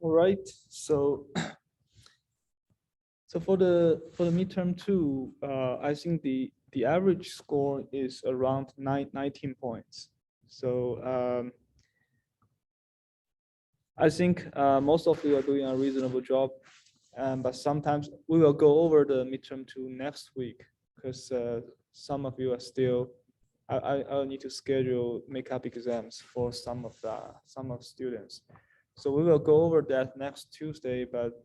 All right. So for the midterm two, I think the average score is around 19 points. So I think most of you are doing a reasonable job, but sometimes we will go over the midterm two next week because some of you are still. I'll need to schedule makeup exams for some of students. So we will go over that next Tuesday, but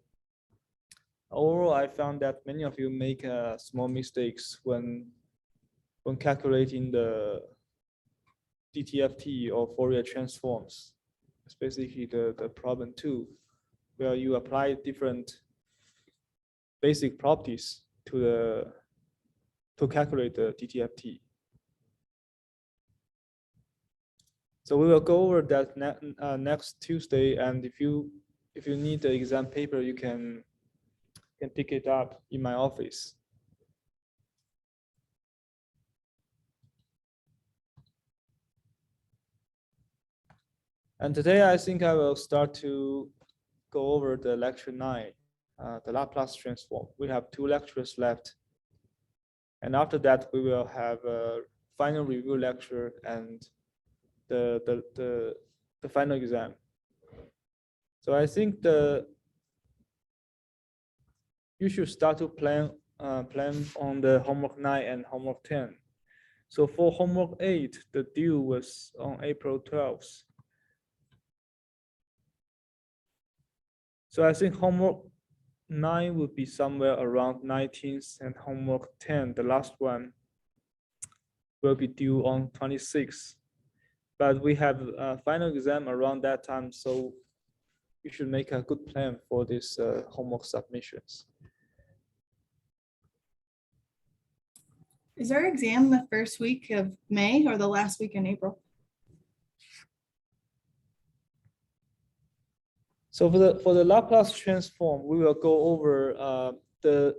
overall, I found that many of you make small mistakes when calculating the DTFT or Fourier transforms, specifically the problem 2, where you apply different basic properties to calculate the DTFT. So we will go over that next Tuesday, and if you need the exam paper, you can pick it up in my office. And today I think I will start to go over the lecture 9, the Laplace transform. We have 2 lectures left. And after that, we will have a final review lecture and the final exam. So I think you should start to plan on the homework 9 and homework 10. So for homework 8, the due was on April 12th. So I think homework 9 would be somewhere around 19th, and homework 10, the last one, will be due on 26th. But we have a final exam around that time, so you should make a good plan for these homework submissions. Is our exam the first week of May or the last week in April? So for the Laplace transform, we will go over the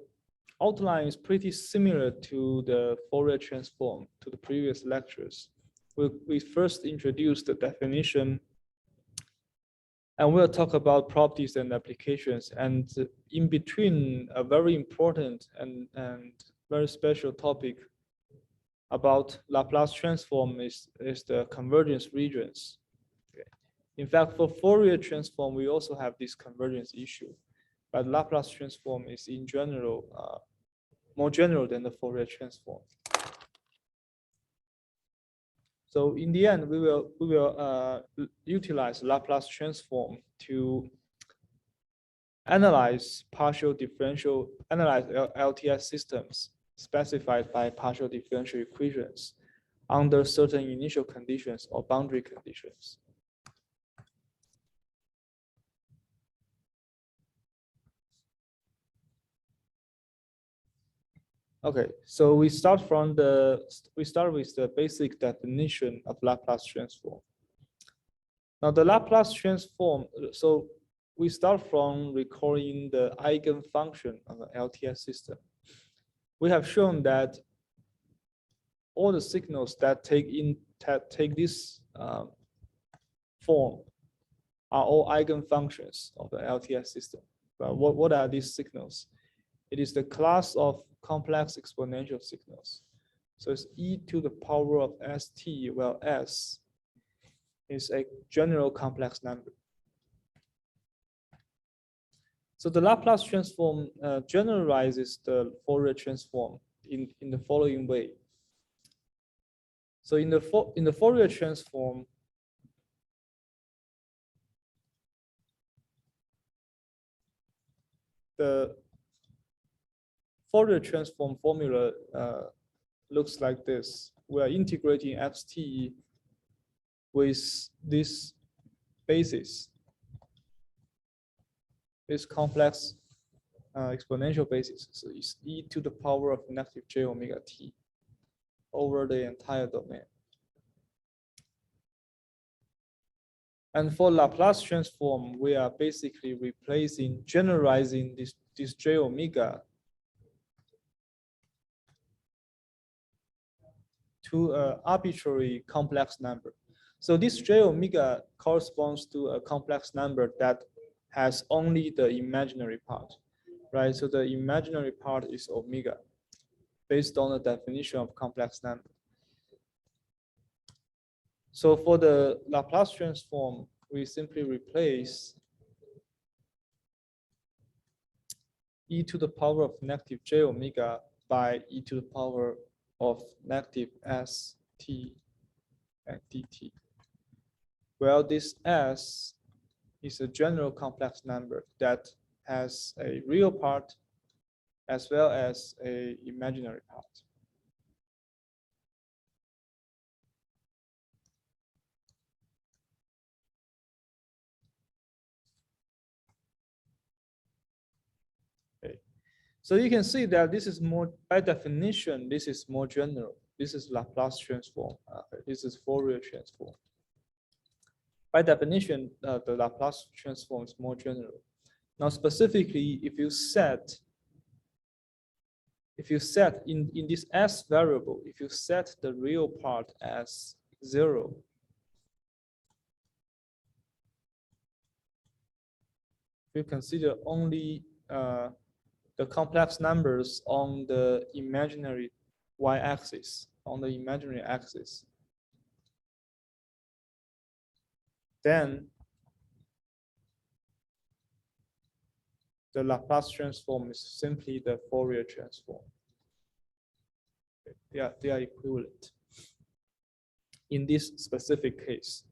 outline is pretty similar to the Fourier transform, to the previous lectures. We first introduced the definition, and we'll talk about properties and applications. And in between, a very important and very special topic about Laplace transform is the convergence regions. In fact, for Fourier transform, we also have this convergence issue, but Laplace transform is in general more general than the Fourier transform. So in the end, we will utilize Laplace transform to analyze LTS systems specified by partial differential equations under certain initial conditions or boundary conditions. Okay, so we start with the basic definition of Laplace transform. Now the Laplace transform, so we start from recalling the eigenfunction of an LTS system. We have shown that all the signals that take this form are all eigenfunctions of the LTS system. But what are these signals? It is the class of complex exponential signals. So it's e to the power of st, where s is a general complex number. So the Laplace transform generalizes the Fourier transform in the following way. So in the Fourier transform, the Fourier transform formula looks like this. We are integrating xt with this basis, this complex exponential basis. So it's e to the power of negative j omega t over the entire domain. And for Laplace transform, we are basically generalizing this j omega to an arbitrary complex number. So this j omega corresponds to a complex number that has only the imaginary part, right? So the imaginary part is omega, based on the definition of complex number. So for the Laplace transform, we simply replace e to the power of negative j omega by e to the power of negative s t and dt. Well, this s is a general complex number that has a real part as well as a imaginary part. Okay. So you can see that this is more, by definition, this is more general. This is Laplace transform. This is Fourier transform. By definition, the Laplace transform is more general. Now, specifically, if you set in this s variable, if you set the real part as 0, if you consider only the complex numbers on the imaginary y-axis, on the imaginary axis, then the Laplace transform is simply the Fourier transform. They are equivalent in this specific case.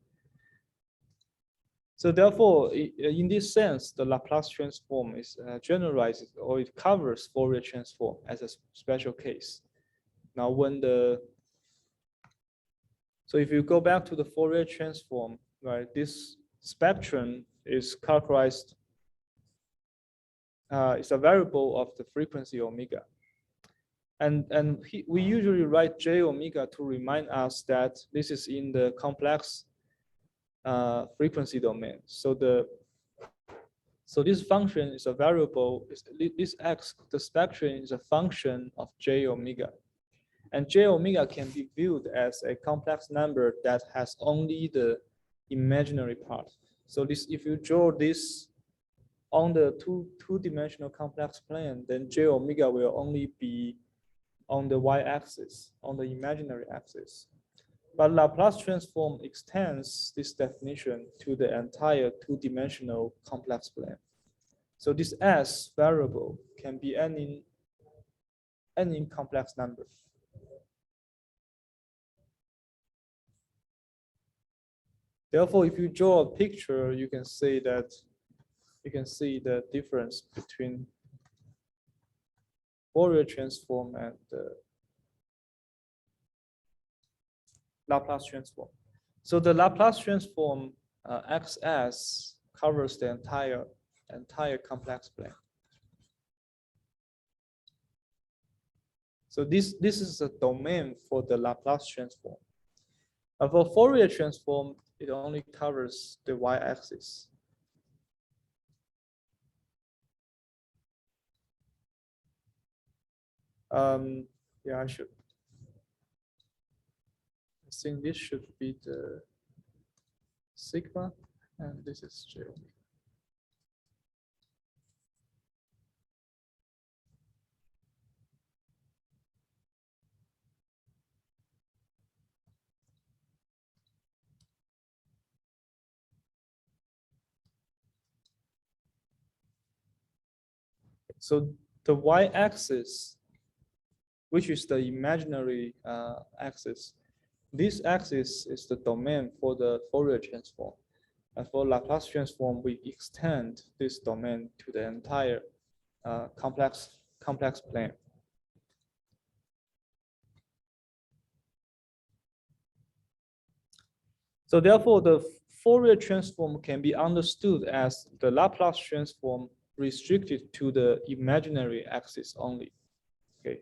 So therefore, in this sense, the Laplace transform is generalized, or it covers Fourier transform as a special case. Now, so if you go back to the Fourier transform, right, this spectrum is characterized, it's a variable of the frequency omega. And we usually write j omega to remind us that this is in the complex frequency domain. So this function is a variable. This x, the spectrum is a function of j omega, and j omega can be viewed as a complex number that has only the imaginary part. So this, if you draw this on the two-dimensional complex plane, then j omega will only be on the y-axis, on the imaginary axis. But Laplace transform extends this definition to the entire two-dimensional complex plane. So this s variable can be any complex number. Therefore, if you draw a picture, you can see the difference between Fourier transform and the Laplace transform. So the Laplace transform XS covers the entire complex plane. So this is a domain for the Laplace transform. For Fourier transform, it only covers the y-axis. Yeah, I think this should be the sigma, and this is j omega. So the y-axis, which is the imaginary axis, this axis is the domain for the Fourier transform. And for Laplace transform, we extend this domain to the entire complex plane. So therefore, the Fourier transform can be understood as the Laplace transform restricted to the imaginary axis only. Okay,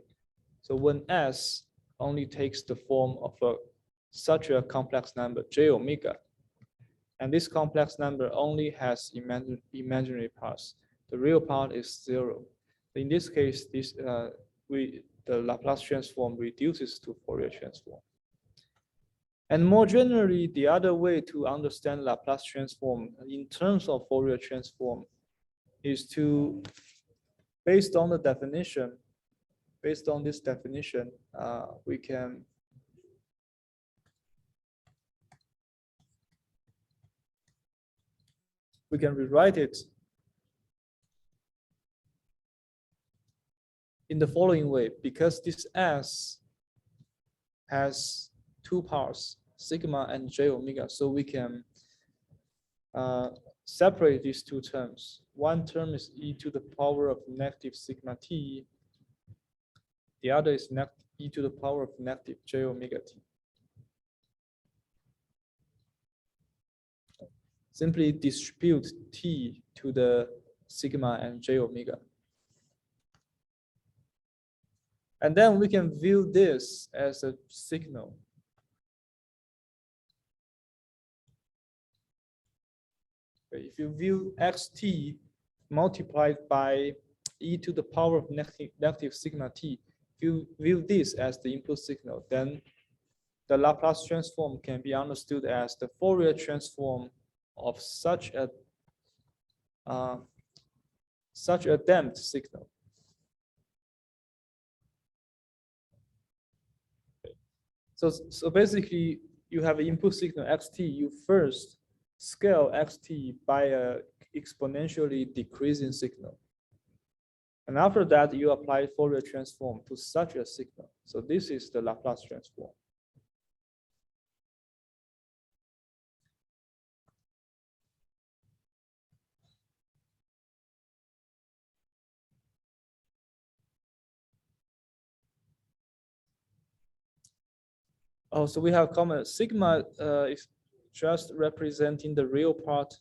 so when S only takes the form of such a complex number j omega, and this complex number only has imaginary parts. The real part is 0. In this case, the Laplace transform reduces to Fourier transform. And more generally, the other way to understand Laplace transform in terms of Fourier transform is to, based on the definition, based on this definition, we can rewrite it in the following way. Because this S has two parts, sigma and j omega, so we can separate these two terms. One term is e to the power of negative sigma t. The other is e to the power of negative j omega t. Simply distribute t to the sigma and j omega. And then we can view this as a signal. Okay, if you view xt multiplied by e to the power of negative sigma t, if you view this as the input signal, then the Laplace transform can be understood as the Fourier transform of such a damped signal. So basically, you have an input signal xt. You first scale xt by a exponentially decreasing signal, and after that, you apply Fourier transform to such a signal. So this is the Laplace transform. Oh, so we have comment sigma is just representing the real part.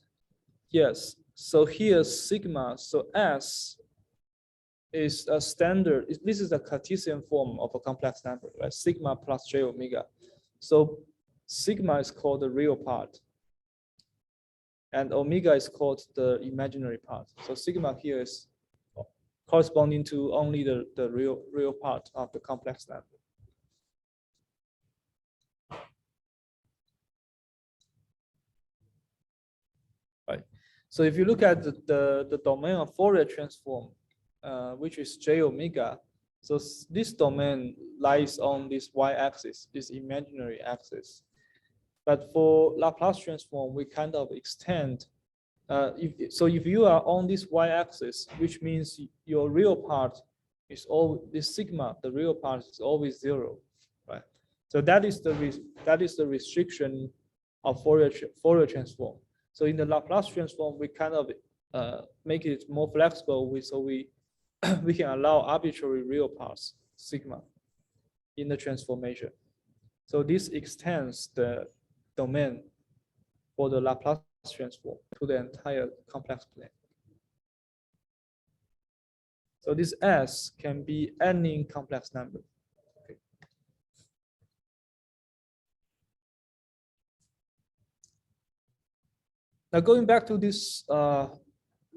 Yes. So here sigma, so S is a standard. This is a Cartesian form of a complex number, right? Sigma plus j omega. So sigma is called the real part, and omega is called the imaginary part. So sigma here is corresponding to only the real part of the complex number. Right. So if you look at the domain of Fourier transform, which is j omega, so this domain lies on this y-axis, this imaginary axis. But for Laplace transform, we kind of extend. If you are on this y-axis, which means your real part is all this sigma, the real part is always zero, right? So that is the restriction of Fourier transform. So in the Laplace transform, we kind of make it more flexible. So we can allow arbitrary real parts, sigma, in the transformation. So this extends the domain for the Laplace transform to the entire complex plane. So this S can be any complex number. Okay. Now going back to this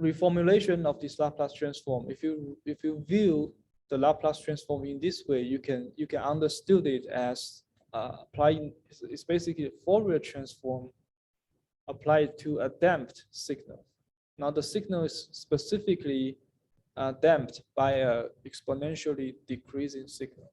reformulation of this Laplace transform, if you view the Laplace transform in this way, you can understand it as applying. It's basically a Fourier transform applied to a damped signal. Now the signal is specifically damped by a exponentially decreasing signal.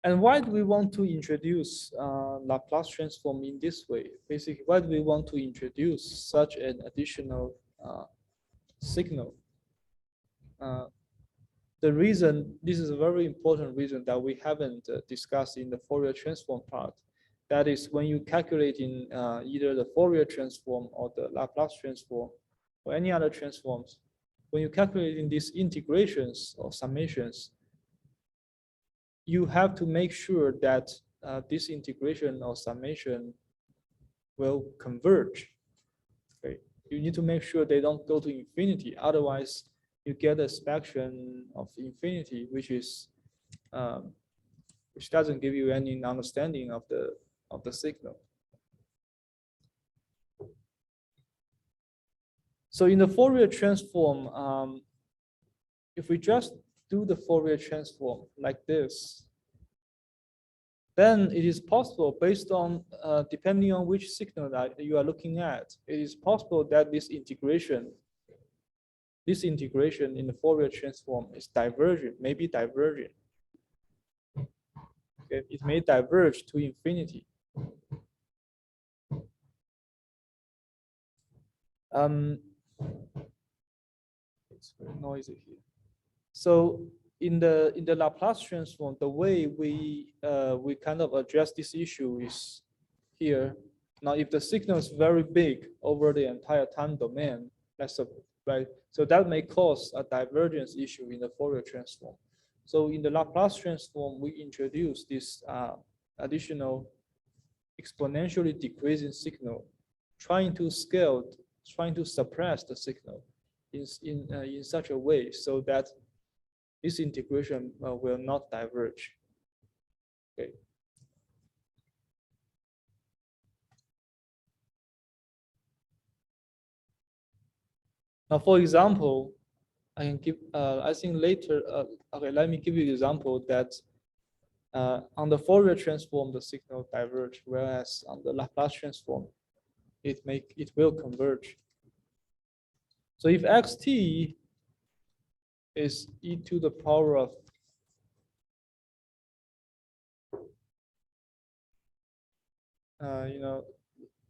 And why do we want to introduce Laplace transform in this way? Basically, why do we want to introduce such an additional signal? The reason, this is a very important reason that we haven't discussed in the Fourier transform part. That is when you calculate in either the Fourier transform or the Laplace transform or any other transforms, when you calculate in these integrations or summations, you have to make sure that this integration or summation will converge. Okay? You need to make sure they don't go to infinity. Otherwise, you get a spectrum of infinity, which is which doesn't give you any understanding of the signal. So in the Fourier transform, if we just do the Fourier transform like this, then it is possible, based on depending on which signal that you are looking at, it is possible that this integration in the Fourier transform is divergent, maybe divergent. Okay, it may diverge to infinity. It's very noisy here. So in the Laplace transform, the way we kind of address this issue is here. Now, if the signal is very big over the entire time domain, right? So that may cause a divergence issue in the Fourier transform. So in the Laplace transform, we introduce this additional exponentially decreasing signal, trying to suppress the signal in such a way so that this integration will not diverge. Okay. Now, for example, I can give. I think later. Okay, let me give you an example that on the Fourier transform the signal diverge, whereas on the Laplace transform it will converge. So if xt is e to the power of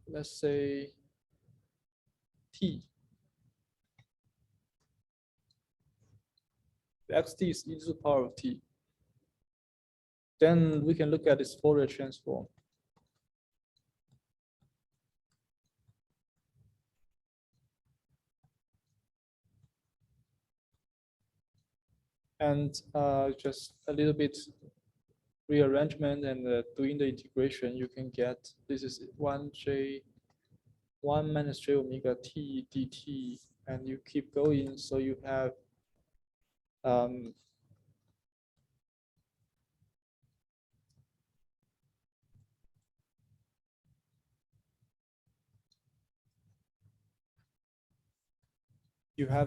let's say t. Xt is e to the power of t. Then we can look at this Fourier transform. And just a little bit rearrangement and doing the integration, you can get this is 1 minus j omega t dt, and you keep going, so you have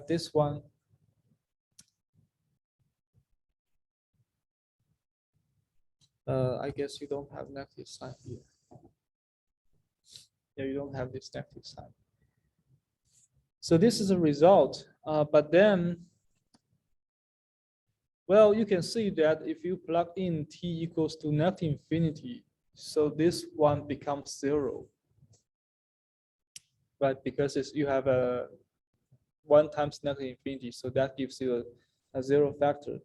this one. I guess you don't have negative sign here. Yeah, you don't have this negative sign. So this is a result, but then, well, you can see that if you plug in t equals to net infinity, so this one becomes 0, right? Because you have a 1 times negative infinity, so that gives you a 0 factor.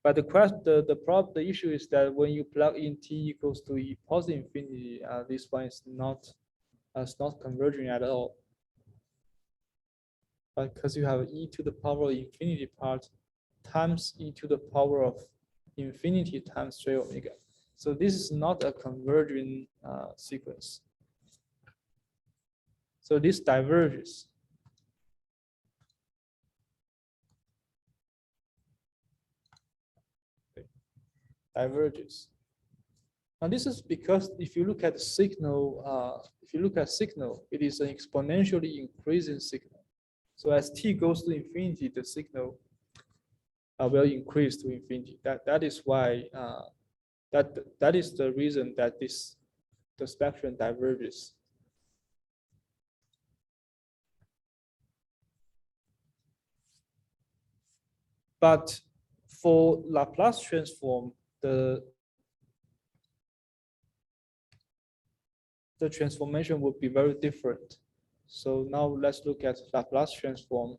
But the issue is that when you plug in t equals to e positive infinity, this one is not converging at all. But because you have e to the power of infinity part times e to the power of infinity times j omega. So this is not a converging sequence. So this diverges. Diverges. Now this is because if you look at the signal, it is an exponentially increasing signal. So as t goes to infinity, the signal will increase to infinity. That is why that is the reason that the spectrum diverges. But for Laplace transform, the transformation would be very different. So now let's look at Laplace transform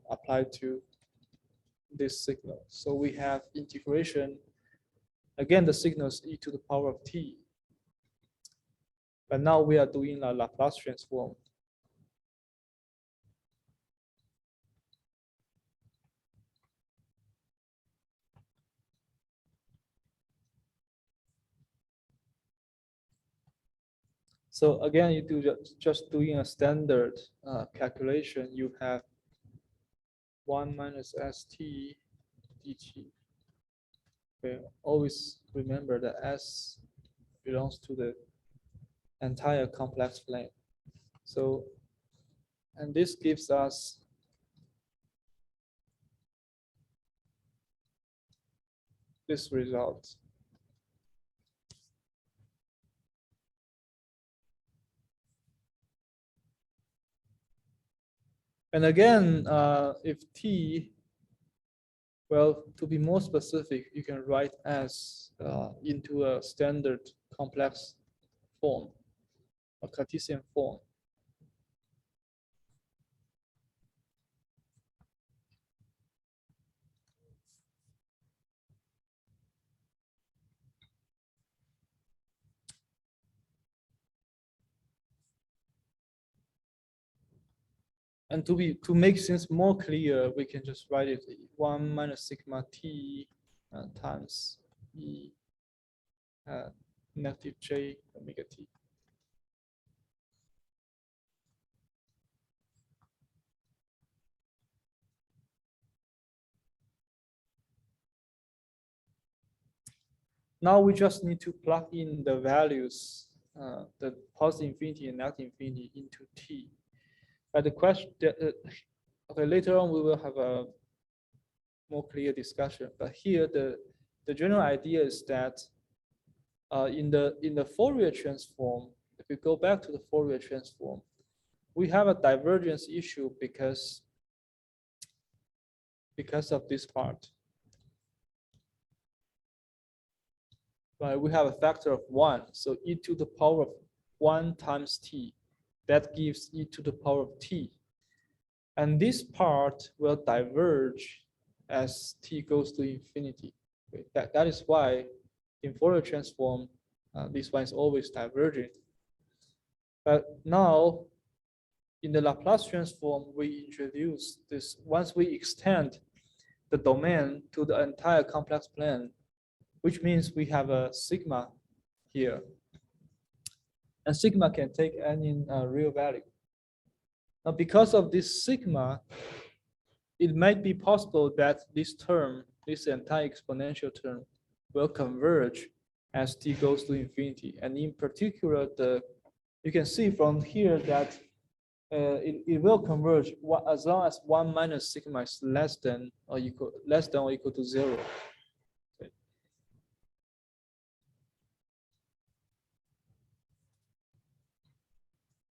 applied to this signal. So we have integration. Again, the signal is e to the power of t. But now we are doing a Laplace transform. So again, you do just doing a standard calculation. You have 1 minus st dt. Okay, always remember that S belongs to the entire complex plane. So, and this gives us this result. And again, if T, well, to be more specific, you can write S into a standard complex form, a Cartesian form. And to make things more clear, we can just write it 1 minus sigma T times E negative J omega T. Now we just need to plug in the values, the positive infinity and negative infinity into T. But the question, okay, later on we will have a more clear discussion. But here the general idea is that in the Fourier transform, if we go back to the Fourier transform, we have a divergence issue because of this part. Right, we have a factor of 1, so e to the power of 1 times t. That gives e to the power of t. And this part will diverge as t goes to infinity. Okay, that is why in Fourier transform, this one is always divergent. But now, in the Laplace transform, we introduce this, once we extend the domain to the entire complex plane, which means we have a sigma here. And sigma can take any real value. Now, because of this sigma, it might be possible that this term, this entire exponential term, will converge as t goes to infinity. And in particular, you can see from here that it will converge as long as 1 minus sigma is less than or equal to 0. Okay.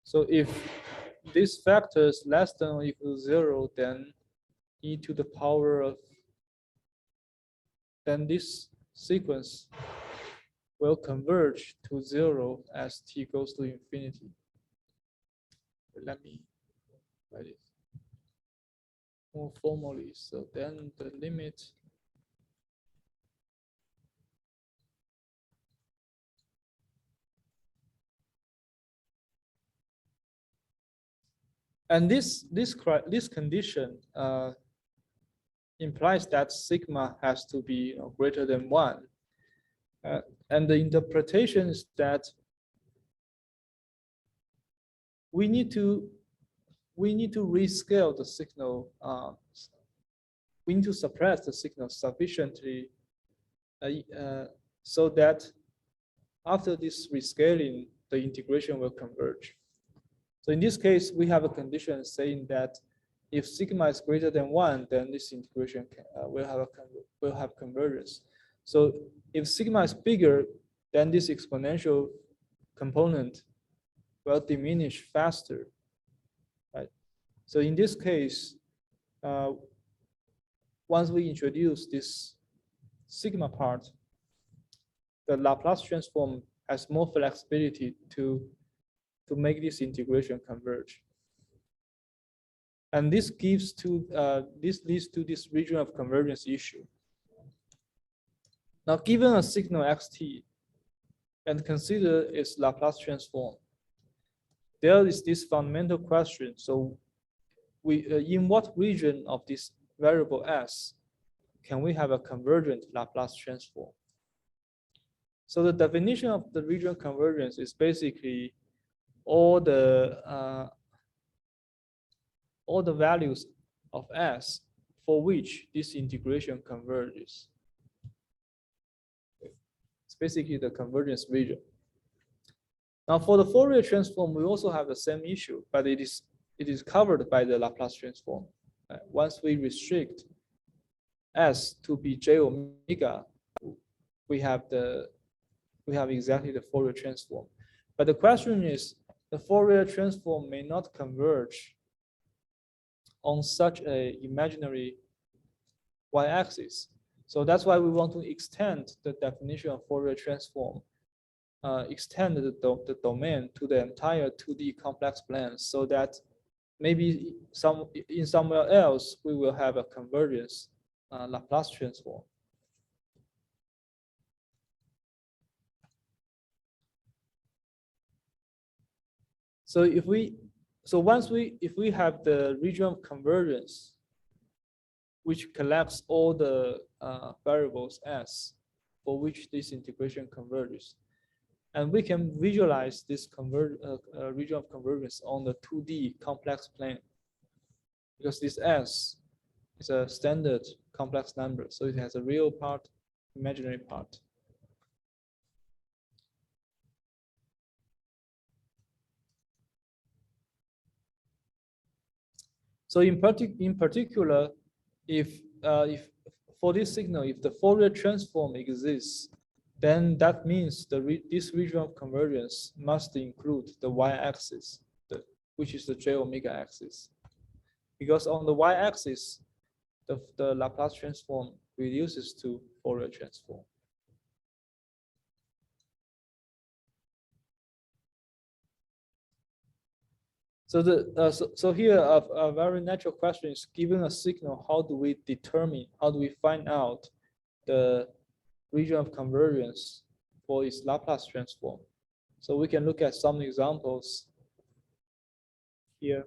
So if this factor is less than or equal to 0, then e to the power of, then this sequence will converge to 0 as t goes to infinity. Let me write it more formally. So then the limit and this condition implies that sigma has to be greater than 1. And the interpretation is that we need to rescale the signal. We need to suppress the signal sufficiently so that after this rescaling, the integration will converge. So in this case, we have a condition saying that if sigma is greater than 1, then this integration will have convergence. So if sigma is bigger, then this exponential component will diminish faster, right? So in this case, once we introduce this sigma part, the Laplace transform has more flexibility to make this integration converge. And this leads to this region of convergence issue. Now, given a signal xt, and consider its Laplace transform, there is this fundamental question. So, in what region of this variable s can we have a convergent Laplace transform? So the definition of the region of convergence is basically all the values of s for which this integration converges. basically the convergence region. Now for the Fourier transform, we also have the same issue, but it is covered by the Laplace transform. Once we restrict S to be J omega, we have exactly the Fourier transform. But the question is, the Fourier transform may not converge on such a imaginary y-axis. So that's why we want to extend the definition of Fourier transform, extend the domain to the entire 2D complex plane, so that maybe somewhere else we will have a convergence Laplace transform. So if we have the region of convergence, which collects all the variables S for which this integration converges, and we can visualize this region of convergence on the 2D complex plane, because this S is a standard complex number, so it has a real part, imaginary part. So in particular, if for this signal, if the Fourier transform exists, then that means this region of convergence must include the y-axis, which is the j omega axis, because on the y-axis, the Laplace transform reduces to Fourier transform. So here a very natural question is, given a signal, how do we find out the region of convergence for its Laplace transform? So we can look at some examples here.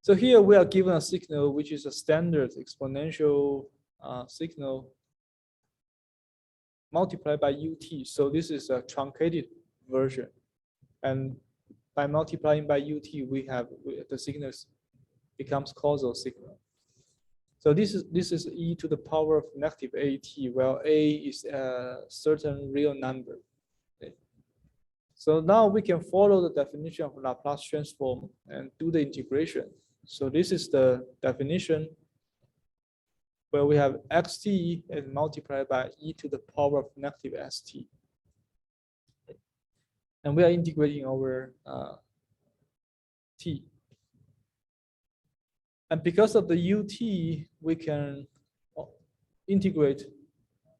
So here we are given a signal which is a standard exponential signal multiplied by UT. So this is a truncated version. And by multiplying by UT, the signal becomes causal signal. So this is e to the power of negative AT, where A is a certain real number. Okay. So now we can follow the definition of Laplace transform and do the integration. So this is the definition where we have xt and multiplied by e to the power of negative st. And we are integrating over t. And because of the ut, we can integrate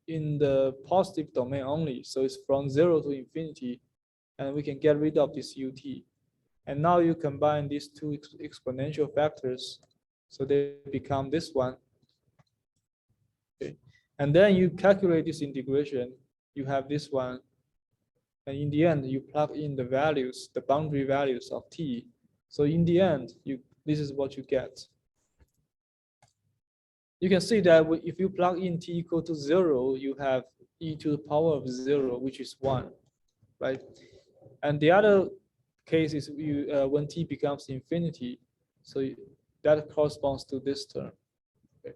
in the positive domain only. So it's from 0 to infinity, and we can get rid of this ut. And now you combine these two exponential factors, so they become this one. Okay. And then you calculate this integration, you have this one. And in the end, you plug in the values, the boundary values of t. So in the end, this is what you get. You can see that if you plug in t equal to 0, you have e to the power of 0, which is 1, right? And the other case is when t becomes infinity. So that corresponds to this term. Okay.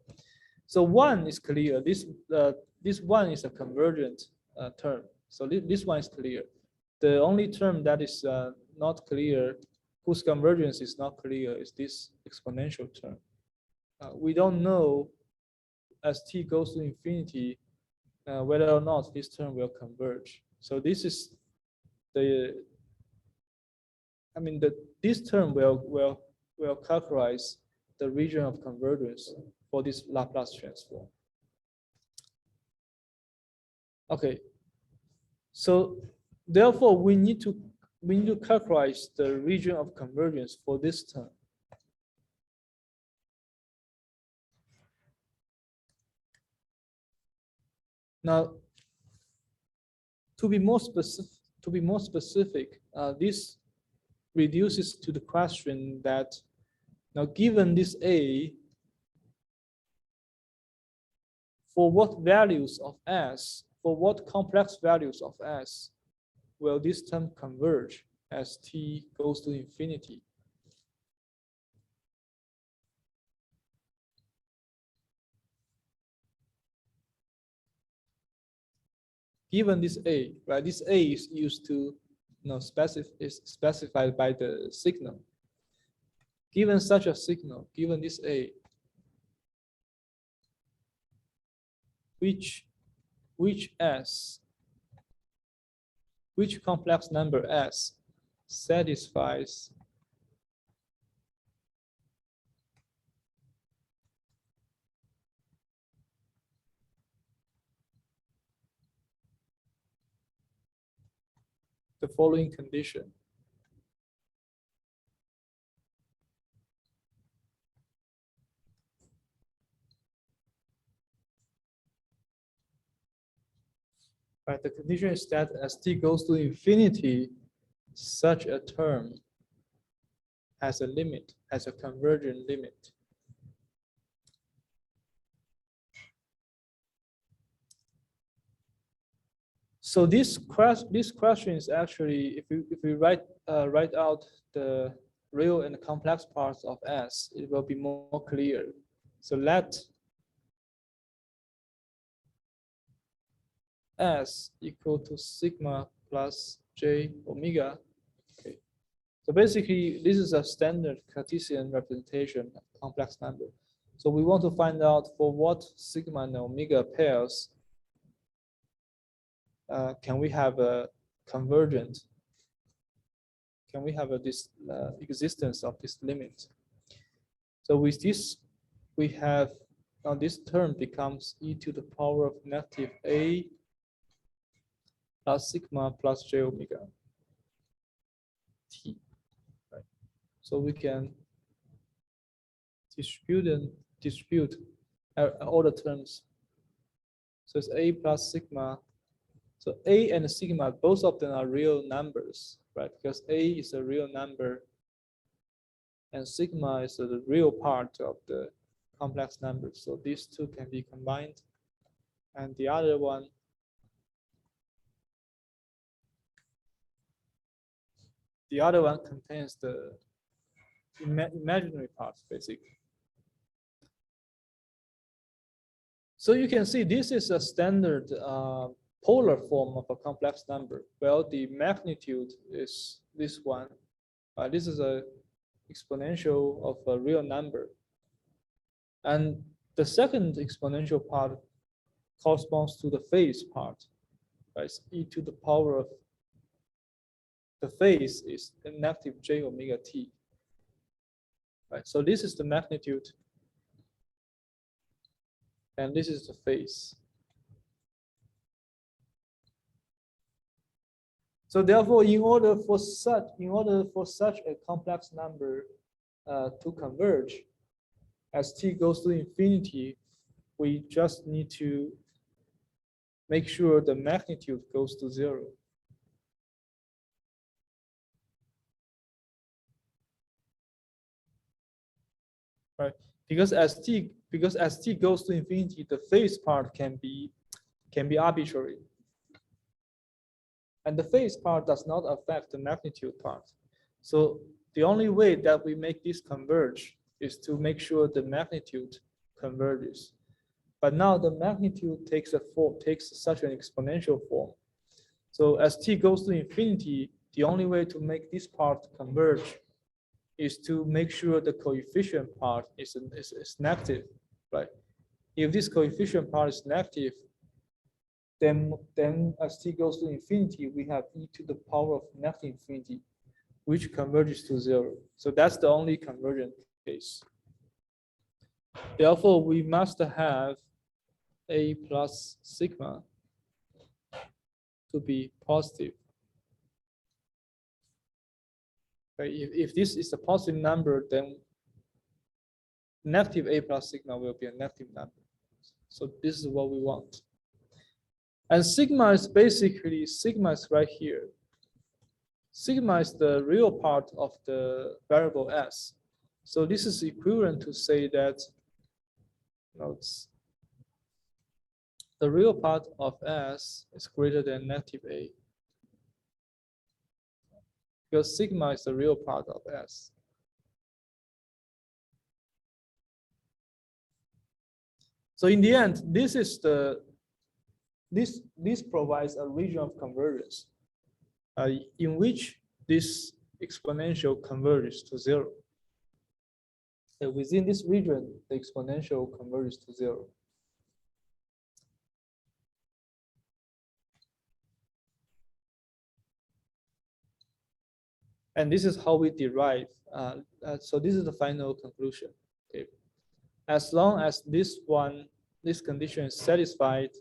So 1 is clear. This 1 is a convergent term. So this one is clear. The only term that is not clear, whose convergence is not clear, is this exponential term. We don't know as t goes to infinity whether or not this term will converge. So this is this term will characterize the region of convergence for this Laplace transform. Okay. So therefore, we need to characterize the region of convergence for this term. Now, to be more specific, this reduces to the question that now, given this A, for what values of S, for what complex values of S, will this term converge as t goes to infinity? given this A, right? This A is used to, is specified by the signal. Given such a signal, given this A, which complex number S satisfies the following condition. Right, the condition is that as t goes to infinity, such a term has a limit, has a convergent limit. So this question is actually, if we write out the real and complex parts of S, it will be more clear. So let S equal to sigma plus j omega. Okay. So basically, this is a standard Cartesian representation of complex number. So we want to find out for what sigma and omega pairs can we have a convergent? Can we have this existence of this limit? So with this, we have now this term becomes e to the power of negative a plus sigma plus j omega t. Right. So we can distribute all the terms. So it's a plus sigma. So a and sigma, both of them are real numbers, right? Because a is a real number and sigma is the real part of the complex numbers. So these two can be combined. And the other one, contains the imaginary parts, basically. So you can see this is a standard polar form of a complex number. Well, the magnitude is this one. This is a exponential of a real number. And the second exponential part corresponds to the phase part. Right? It's e to the power of the phase is negative j omega t. Right? So this is the magnitude. And this is the phase. So therefore, in order for such a complex number to converge, as t goes to infinity, we just need to make sure the magnitude goes to 0. Right? Because as t goes to infinity, the phase part can be arbitrary. And the phase part does not affect the magnitude part. So the only way that we make this converge is to make sure the magnitude converges. But now the magnitude takes such an exponential form. So as t goes to infinity, the only way to make this part converge is to make sure the coefficient part is negative, right? If this coefficient part is negative, then as t goes to infinity, we have e to the power of negative infinity, which converges to 0. So that's the only convergent case. Therefore, we must have a plus sigma to be positive. Okay, if this is a positive number, then negative a plus sigma will be a negative number. So this is what we want. And sigma is basically, sigma is right here. Sigma is the real part of the variable s. So this is equivalent to say that the real part of s is greater than negative a. Because sigma is the real part of s. So in the end, this is the this provides a region of convergence in which this exponential converges to zero. And within this region, the exponential converges to zero. And this is how we derive. So this is the final conclusion. Okay. As long as this condition is satisfied,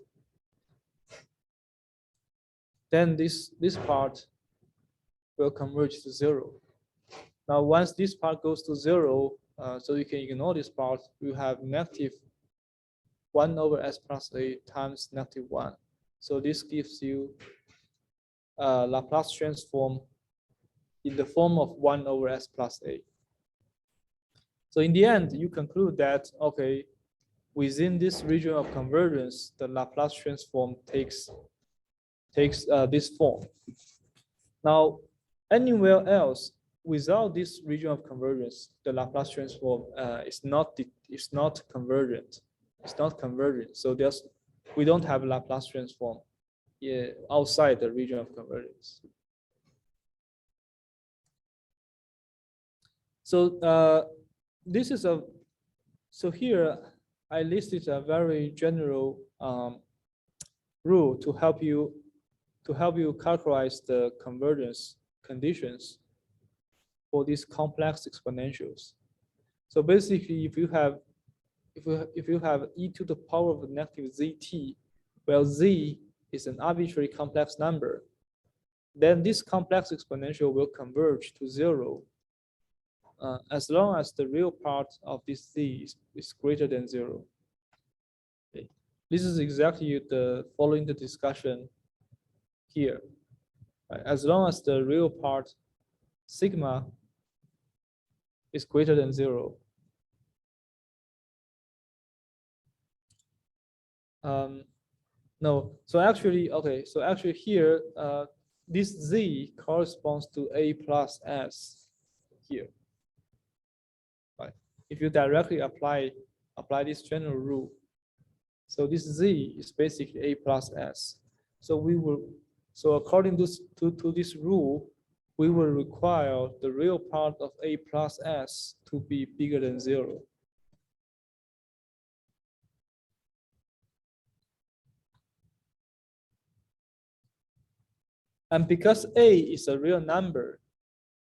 then this part will converge to zero. Now, once this part goes to zero, so you can ignore this part, you have negative 1 over s plus a times -1. So this gives you a Laplace transform in the form of 1 over s plus a. So in the end, you conclude that, okay, within this region of convergence, the Laplace transform takes this form. Now, anywhere else without this region of convergence, the Laplace transform is not convergent. It's not convergent. So we don't have a Laplace transform outside the region of convergence. So this is so here I listed a very general rule to help you characterize the convergence conditions for these complex exponentials. So basically, if you have e to the power of negative zt, where z is an arbitrary complex number, then this complex exponential will converge to zero as long as the real part of this z is greater than zero. Okay. This is exactly following the discussion here. Right? As long as the real part sigma is greater than zero. No, so actually, okay, so actually here, this z corresponds to a plus s here. Right? If you directly apply this general rule, so this z is basically a plus s. So according to this rule, we will require the real part of a plus s to be bigger than zero. And because a is a real number,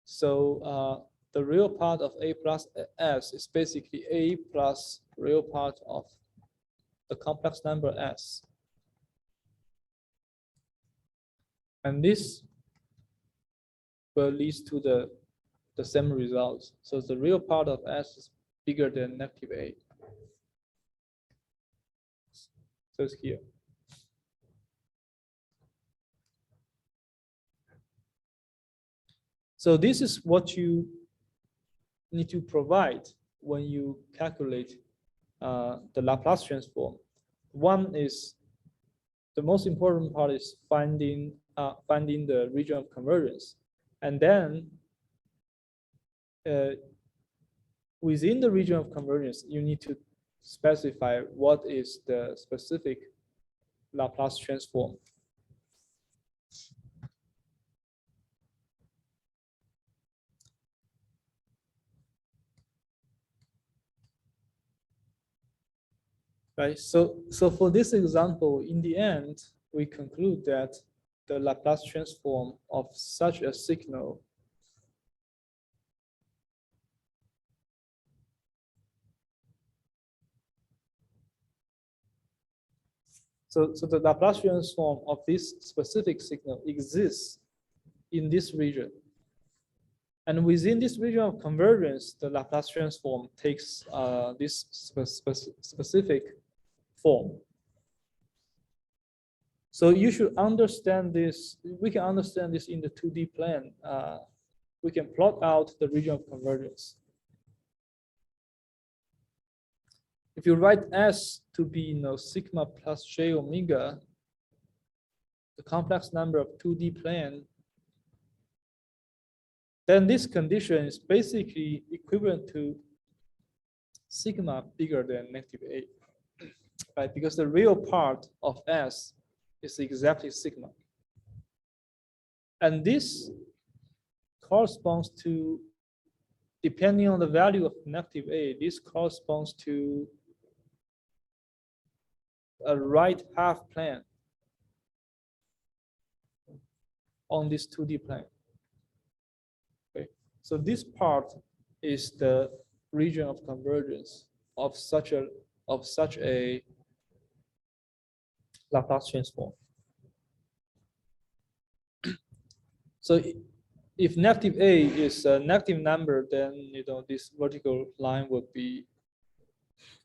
so the real part of a plus s is basically a plus real part of the complex number s. And this will lead to the same results. So the real part of s is bigger than negative a. So it's here. So this is what you need to provide when you calculate the Laplace transform. One is, the most important part is finding the region of convergence. And then within the region of convergence, you need to specify what is the specific Laplace transform. Right. So for this example, in the end, we conclude that the Laplace transform of such a signal so the Laplace transform of this specific signal exists in this region. And within this region of convergence, the Laplace transform takes this specific form. So you should understand this. We can understand this in the 2D plane. We can plot out the region of convergence. If you write S to be sigma plus j omega, the complex number of 2D plane, then this condition is basically equivalent to sigma bigger than negative a, right? Because the real part of S is exactly sigma. And this corresponds to, depending on the value of negative A, this corresponds to a right half plane on this 2D plane. Okay, so this part is the region of convergence of such a Laplace transform. So if negative A is a negative number, then this vertical line would be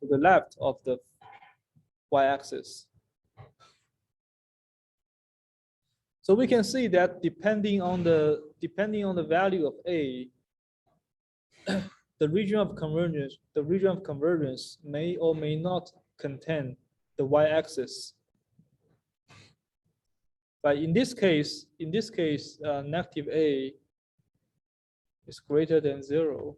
to the left of the y-axis. So we can see that depending on the value of A, the region of convergence may or may not contain the y-axis. But in this case, negative A is greater than 0.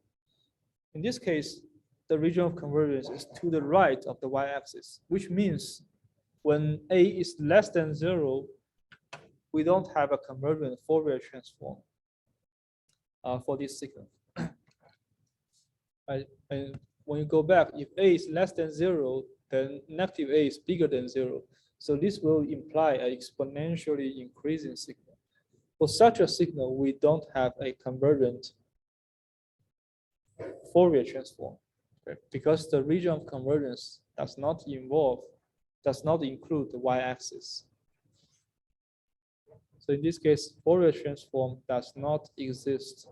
In this case, the region of convergence is to the right of the y-axis, which means when A is less than 0, we don't have a convergent Fourier transform for this signal. And when you go back, if A is less than 0, then negative A is bigger than 0. So this will imply an exponentially increasing signal. For such a signal, we don't have a convergent Fourier transform, okay? Because the region of convergence does not include the y-axis. So in this case, Fourier transform does not exist.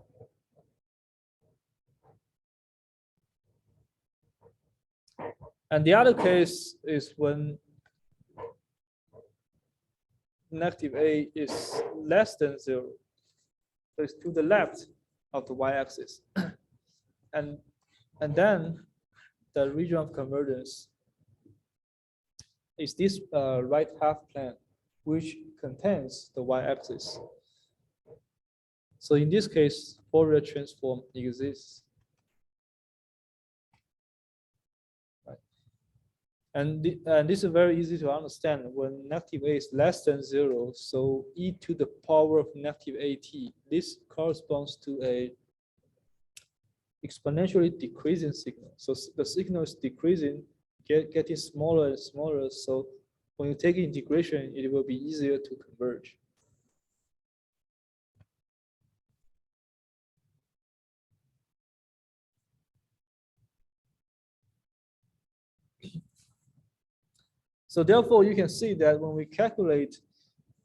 And the other case is when negative A is less than 0. So it's to the left of the y-axis. And then the region of convergence is this right half plane, which contains the y-axis. So in this case, Fourier transform exists. And this is very easy to understand. When negative A is less than 0, so e to the power of negative AT, this corresponds to a exponentially decreasing signal. So the signal is decreasing, getting smaller and smaller. So when you take integration, it will be easier to converge. So therefore, you can see that when we calculate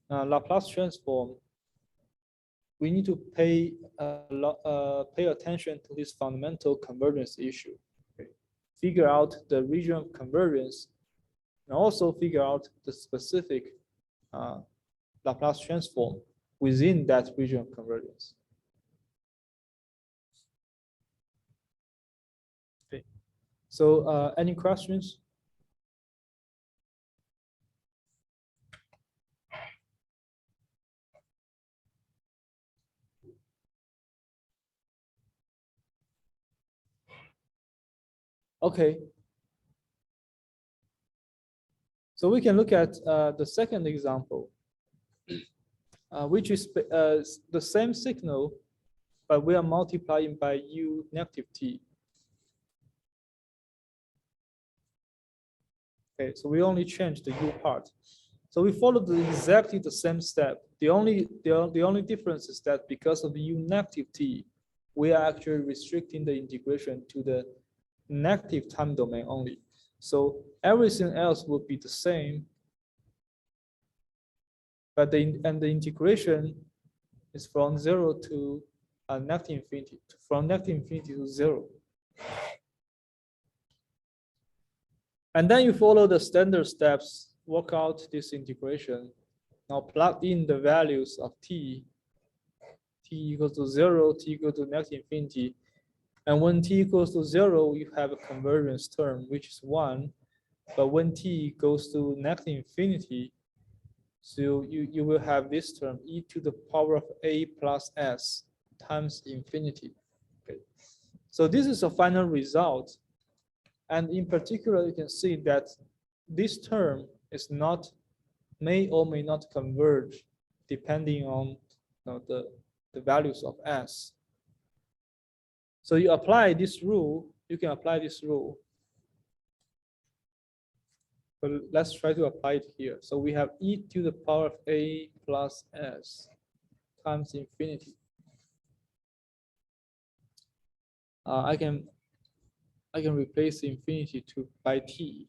Laplace transform, we need to pay attention to this fundamental convergence issue. Okay. Figure out the region of convergence, and also figure out the specific Laplace transform within that region of convergence. Okay. So any questions? Okay. So we can look at the second example, which is the same signal, but we are multiplying by u negative t. Okay, so we only change the u part. So we followed exactly the same step. The only difference is that because of the u negative t, we are actually restricting the integration to the negative time domain only. So everything else would be the same, but the integration is from 0 to negative infinity, from negative infinity to 0. And then you follow the standard steps, work out this integration. Now plug in the values of t equals to 0, t equals to negative infinity. And when t equals to 0, you have a convergence term, which is 1. But when t goes to negative infinity, so you will have this term, e to the power of a plus s times infinity. Okay. So this is a final result. And in particular, you can see that this term is not may or may not converge depending on the values of S. So you apply this rule, you can apply this rule. But let's try to apply it here. So we have e to the power of a plus s times infinity. I can replace infinity by t.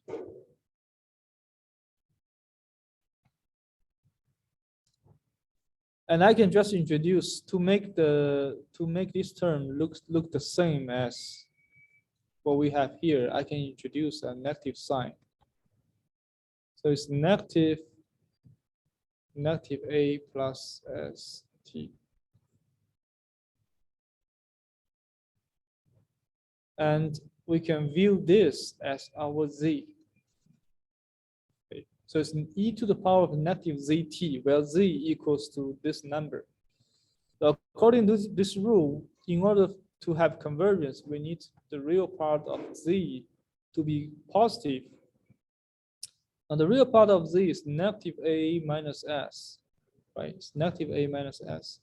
And I can just introduce to make this term look the same as what we have here. I can introduce a negative sign. So it's negative a plus s t. And we can view this as our z. Okay. So it's an e to the power of negative zt, where z equals to this number. So according to this rule, in order to have convergence, we need the real part of z to be positive. And the real part of z is negative a minus s, right? It's negative a minus s.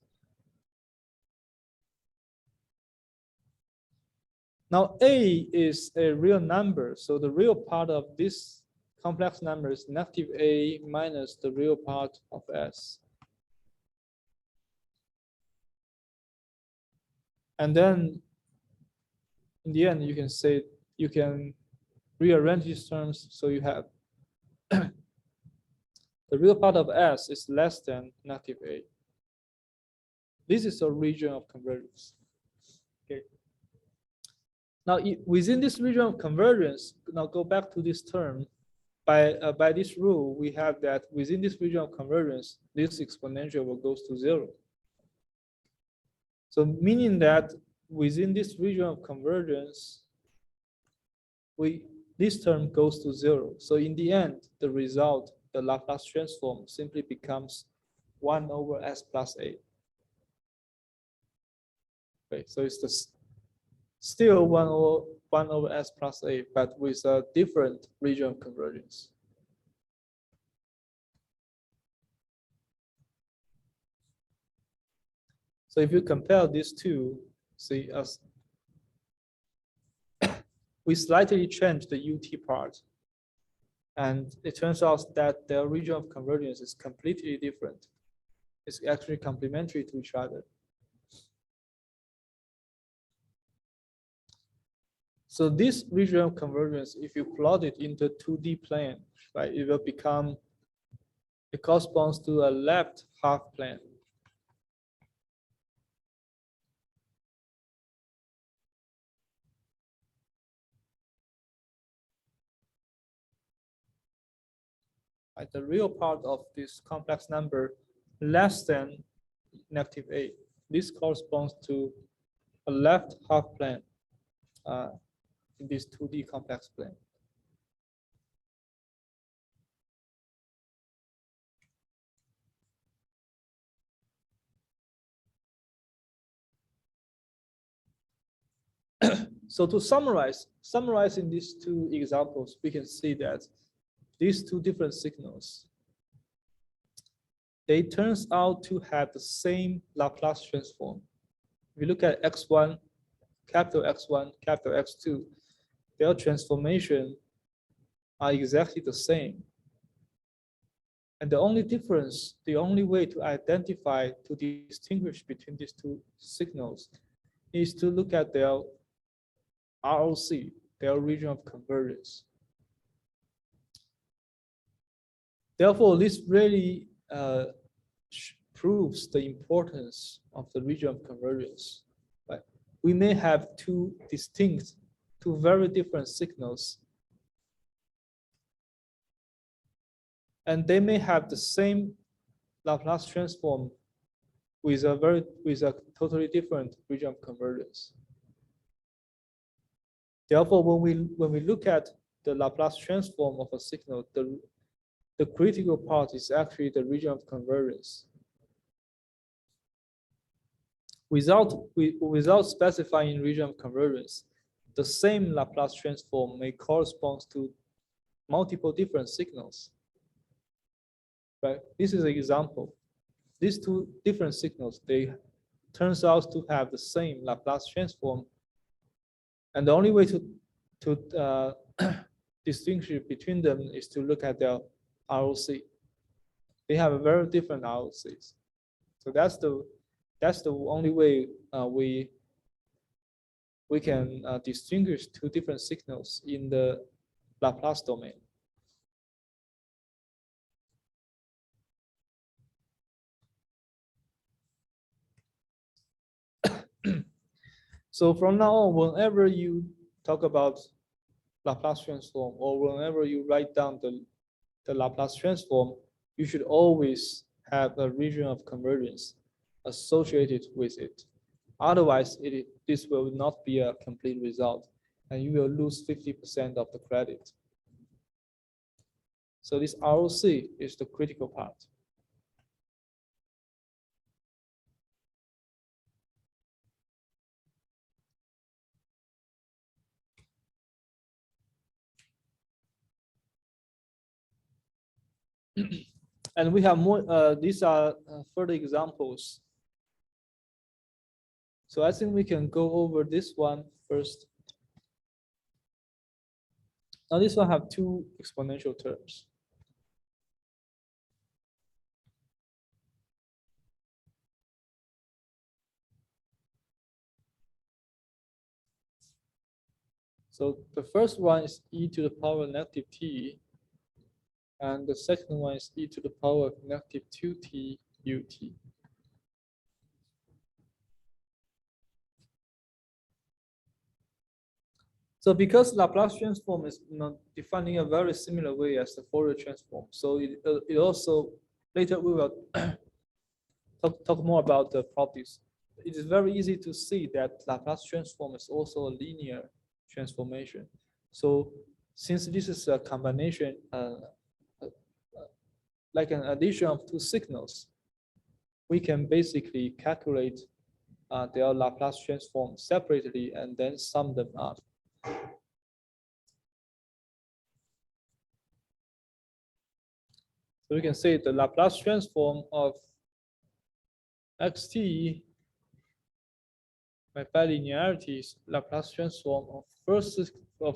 Now a is a real number, so the real part of this complex number is negative a minus the real part of s. And then in the end, you can say, you can rearrange these terms so you have the real part of s is less than negative a. This is a region of convergence. Okay. Now, within this region of convergence, now go back to this term. By this rule, we have that within this region of convergence, this exponential will go to 0. So meaning that within this region of convergence, this term goes to 0. So in the end, the result, the Laplace transform, simply becomes 1 over s plus a. Okay, so it's still 1 over s plus a, but with a different region of convergence. So if you compare these two, see, as we slightly change the ut part, and it turns out that their region of convergence is completely different. It's actually complementary to each other. So this region of convergence, if you plot it into 2D plane, right, it will become, it corresponds to a left half plane. Right, the real part of this complex number less than negative a. This corresponds to a left half plane in this 2D complex plane. So to summarize in these two examples, we can see that these two different signals, they turns out to have the same Laplace transform. If you look at x1, capital X1, capital X2, their transformation are exactly the same. And the only difference, the only way to identify, to distinguish between these two signals is to look at their ROC, their region of convergence. Therefore, this really proves the importance of the region of convergence. Right? We may have two very different signals, and they may have the same Laplace transform with a totally different region of convergence. Therefore, when we look at the Laplace transform of a signal, the critical part is actually the region of convergence. Without specifying region of convergence, the same Laplace transform may correspond to multiple different signals. right? This is an example. These two different signals, they turns out to have the same Laplace transform. And the only way to distinguish between them is to look at their ROC. They have a very different ROCs. So that's the only way we can distinguish two different signals in the Laplace domain. So from now on, whenever you talk about Laplace transform, or whenever you write down the Laplace transform, you should always have a region of convergence associated with it. Otherwise, this will not be a complete result, and you will lose 50% of the credit. So this ROC is the critical part. And we have more, these are further examples. So I think we can go over this one first. Now this one have two exponential terms. So the first one is e to the power negative t, and the second one is e to the power negative 2t ut. So because Laplace transform is defined in a very similar way as the Fourier transform, so it also, later we will talk more about the properties. It is very easy to see that Laplace transform is also a linear transformation. So since this is a combination, like an addition of two signals, we can basically calculate their Laplace transform separately and then sum them up. So we can say the Laplace transform of xt by bilinearity is Laplace transform of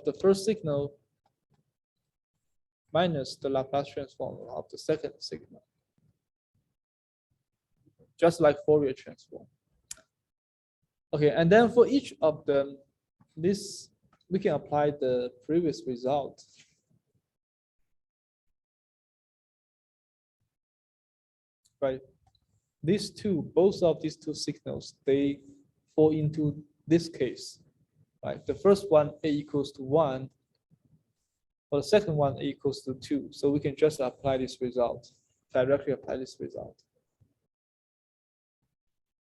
the first signal minus the Laplace transform of the second signal, just like Fourier transform. Okay, and then for each of them, this we can apply the previous result. Right, these two, both of these two signals, they fall into this case. Right, the first one a equals to 1, for the second one a equals to 2. So we can just apply this result, directly apply this result.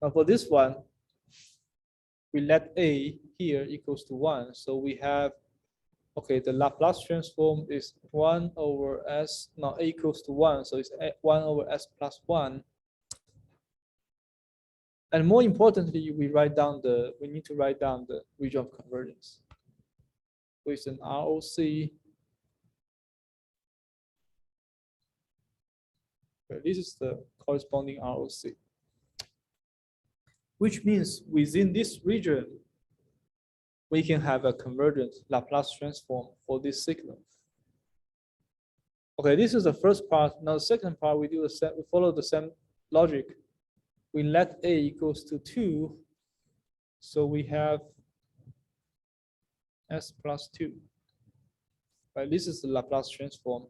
Now for this one, we let a here equals to 1. So we have, okay, the Laplace transform is 1 over s, now a equals to 1, so it's 1 over s plus 1. And more importantly, we need to write down the region of convergence with an ROC. Okay, this is the corresponding ROC, which means within this region, we can have a convergent Laplace transform for this signal. Okay, this is the first part. Now the second part, we follow the same logic. We let a equals to 2, so we have s plus 2. Right, this is the Laplace transform.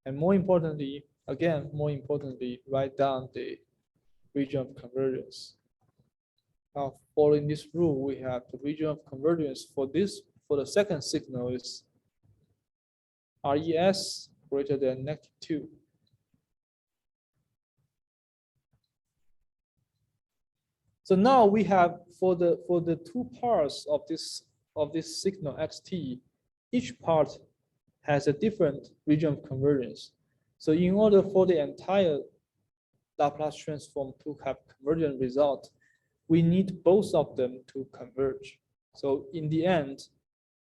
And more importantly, write down the region of convergence. Now, following this rule, we have the region of convergence for the second signal is RES greater than -2. So now we have for the two parts of this signal xt, each part has a different region of convergence. So in order for the entire Laplace transform to have convergent result, we need both of them to converge. So in the end,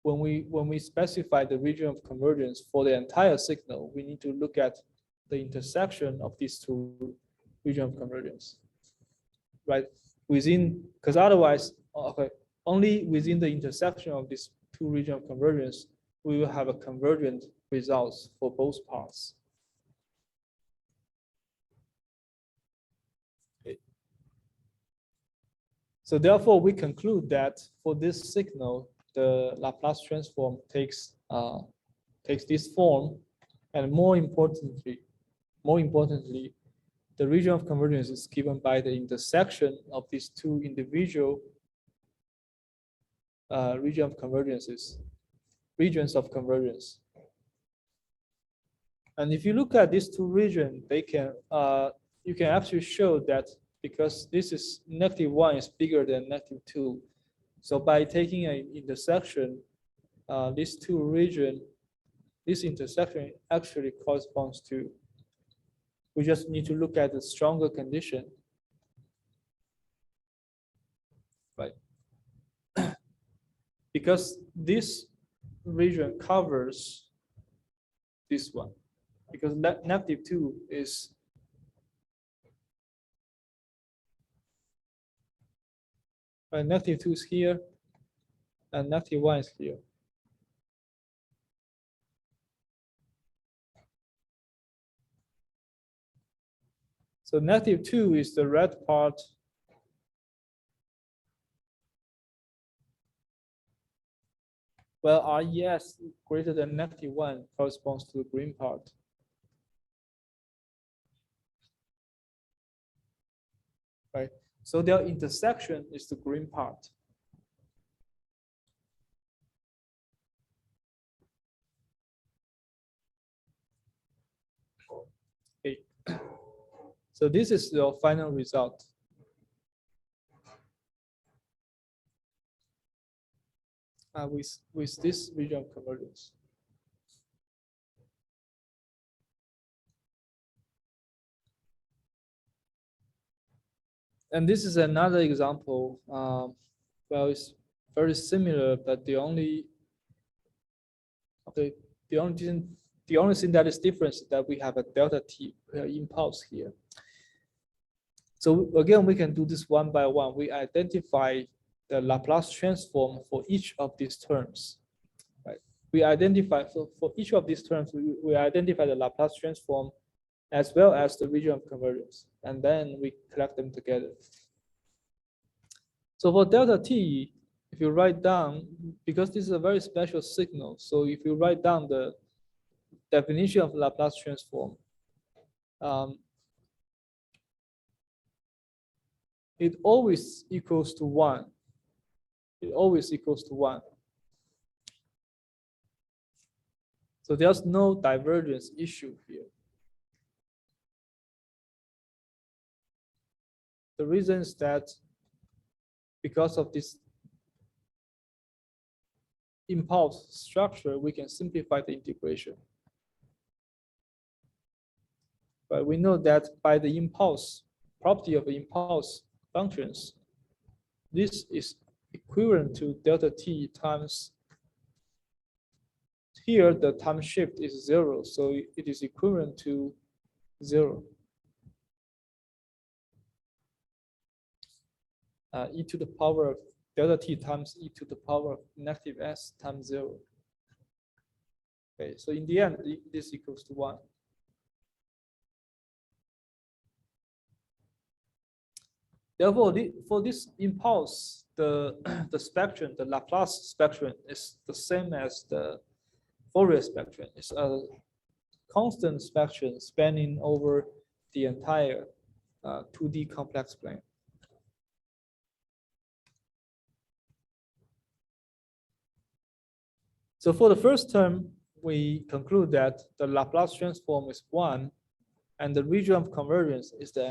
when we specify the region of convergence for the entire signal, we need to look at the intersection of these two regions of convergence, right? Within, because otherwise, okay, only within the intersection of these two regions of convergence, we will have a convergent results for both parts. Okay. So therefore, we conclude that for this signal, the Laplace transform takes this form, and more importantly, the region of convergence is given by the intersection of these two individual regions of convergence. And if you look at these two regions, they can you can actually show that because this is -1 is bigger than -2. So by taking an intersection, these two regions, this intersection actually corresponds to, we just need to look at the stronger condition, right? Because this region covers this one, because -2 is -2 is here, and -1 is here. So -2 is the red part. Well, RES greater than -1 corresponds to the green part. Right? So their intersection is the green part. Okay. So this is the final result. With this region of convergence. And this is another example. Well, it's very similar, but the only thing that is different is that we have a delta t impulse here. So again, we can do this one by one. We identify the Laplace transform for each of these terms. Right? We identify, so for each of these terms, we identify the Laplace transform as well as the region of convergence, and then we collect them together. So for delta t, if you write down, because this is a very special signal, so if you write down the definition of Laplace transform, it always equals to 1. It always equals to 1. So there's no divergence issue here. The reason is that because of this impulse structure, we can simplify the integration. But we know that by the impulse, property of the impulse functions, this is equivalent to delta t times, here the time shift is 0, so it is equivalent to 0. E to the power of delta t times e to the power of -s times 0. Okay, so in the end, this equals to 1. Therefore, for this impulse, the spectrum, the Laplace spectrum, is the same as the Fourier spectrum. It's a constant spectrum spanning over the entire 2D complex plane. So for the first term, we conclude that the Laplace transform is 1, and the region of convergence is the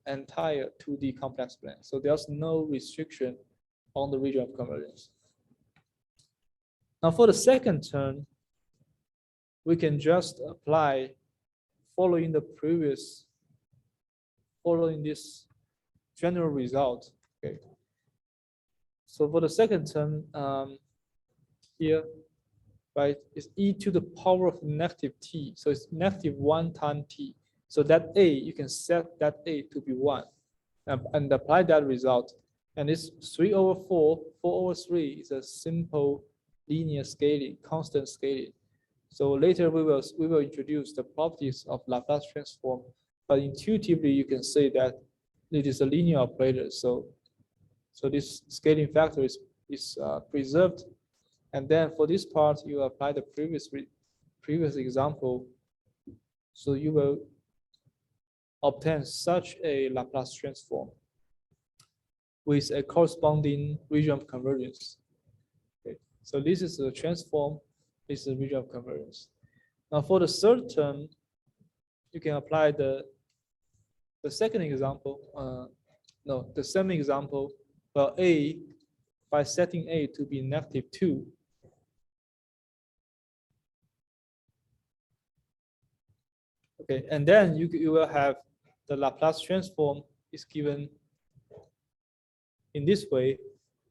entire 2D complex plane. So there's no restriction on the region of convergence. Now for the second term, we can just apply following this general result. Okay. So for the second term, here, right, is e to the power of negative t. So it's -1 times t. So that a, you can set that a to be 1 and apply that result. And it's 3/4, 4/3 is a simple linear scaling, constant scaling. So later we will introduce the properties of Laplace transform, but intuitively you can say that it is a linear operator. So this scaling factor is preserved. And then for this part, you apply the previous example. So you will obtain such a Laplace transform with a corresponding region of convergence. Okay. So this is the transform, this is the region of convergence. Now for the third term, you can apply the second example, no, the same example, well, a, by setting a to be -2, okay, and then you will have the Laplace transform is given in this way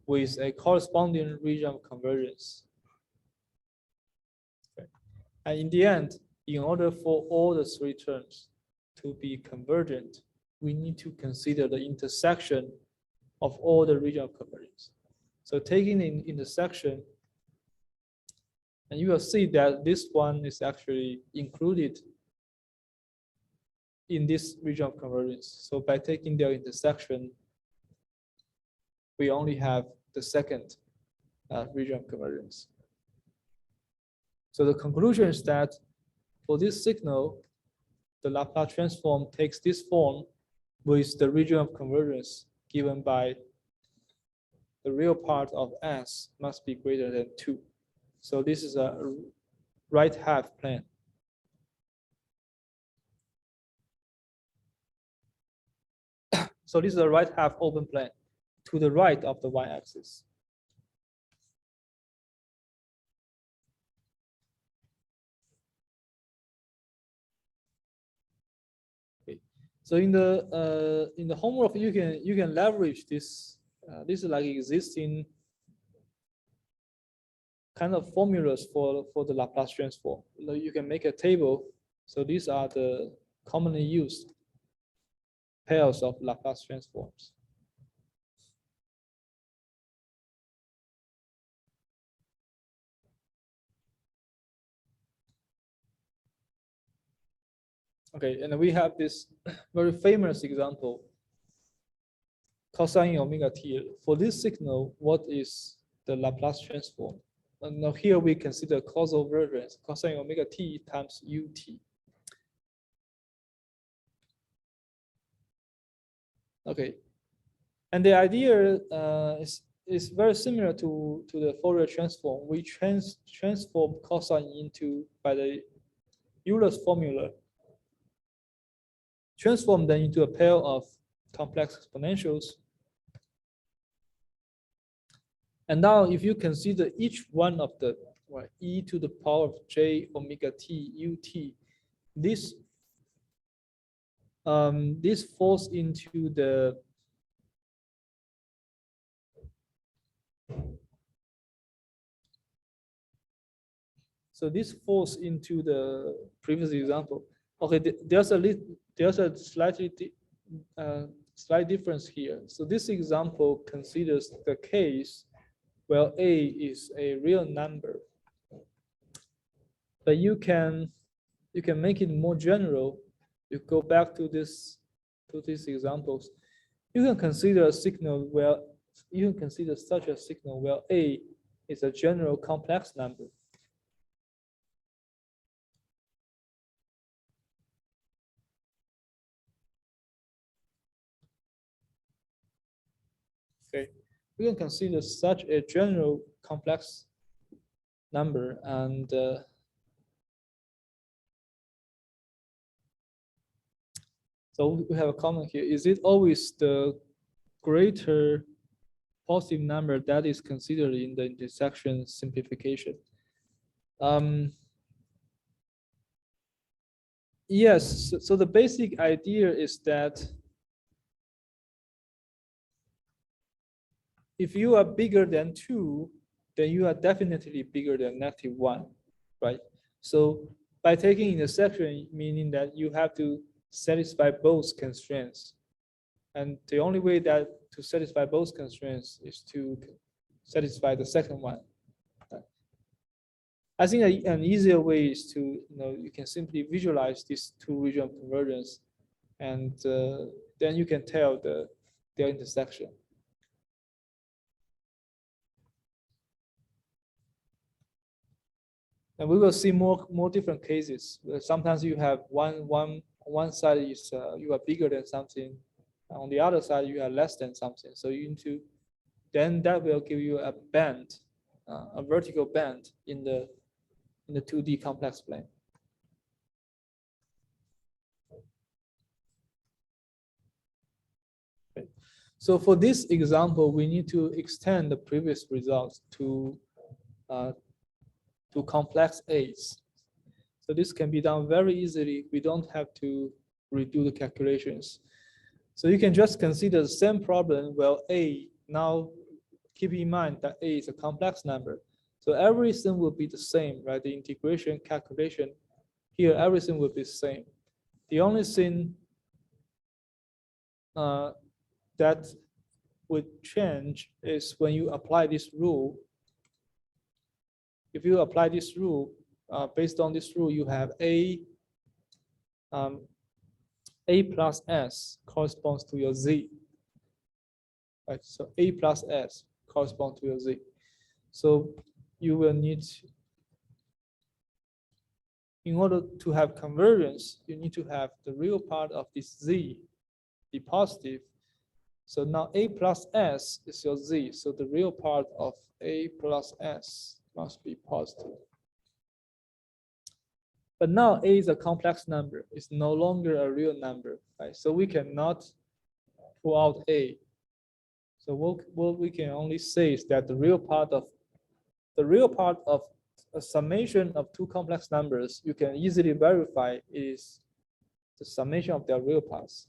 with a corresponding region of convergence. Okay. And in the end, in order for all the three terms to be convergent, we need to consider the intersection of all the region of convergence. So taking in intersection, and you will see that this one is actually included in this region of convergence. So by taking their intersection, we only have the second region of convergence. So the conclusion is that for this signal, the Laplace transform takes this form with the region of convergence given by the real part of S must be greater than 2. So this is a right half plane. So this is a right half open plane to the right of the y-axis. Okay. So in the homework, you can leverage this. This is like existing kind of formulas for the Laplace transform. You can make a table. So these are the commonly used pairs of Laplace transforms. Okay, and we have this very famous example, cosine omega t. For this signal, what is the Laplace transform? And now here we consider causal versions, cosine omega t times ut. Okay, and the idea is very similar to the Fourier transform. We transform cosine into, by the Euler's formula, transform them into a pair of complex exponentials. And now if you consider each one of the e to the power of j omega t ut, this falls into the previous example. Okay, there's a slight difference here. So this example considers the case where a is a real number, but you can make it more general. You go back to these examples. You can consider a signal where such a signal where a is a general complex number. Okay, we can consider such a general complex number, and so we have a comment here. Is it always the greater positive number that is considered in the intersection simplification? Yes, so the basic idea is that if you are bigger than 2, then you are definitely bigger than -1. right? So by taking intersection, meaning that you have to satisfy both constraints. And the only way that to satisfy both constraints is to satisfy the second one. I think an easier way is to, you can simply visualize these two regions of convergence, and then you can tell their intersection. And we will see more different cases. Sometimes you have one side is you are bigger than something, on the other side you are less than something. So you need to, then that will give you a band, a vertical band in the 2D complex plane. Okay. So for this example, we need to extend the previous results to complex A's. So this can be done very easily. We don't have to redo the calculations. So you can just consider the same problem. Well, A, now keep in mind that A is a complex number. So everything will be the same, right? The integration calculation here, everything will be the same. The only thing that would change is when you apply this rule. If you apply this rule, based on this rule, you have A plus S corresponds to your Z. Right, so A plus S corresponds to your Z. So you will need, in order to have convergence, you need to have the real part of this Z be positive. So now A plus S is your Z. So the real part of A plus S must be positive. But now A is a complex number. It's no longer a real number, right? So we cannot pull out A. So what we can only say is that the real part of a summation of two complex numbers, you can easily verify is the summation of their real parts.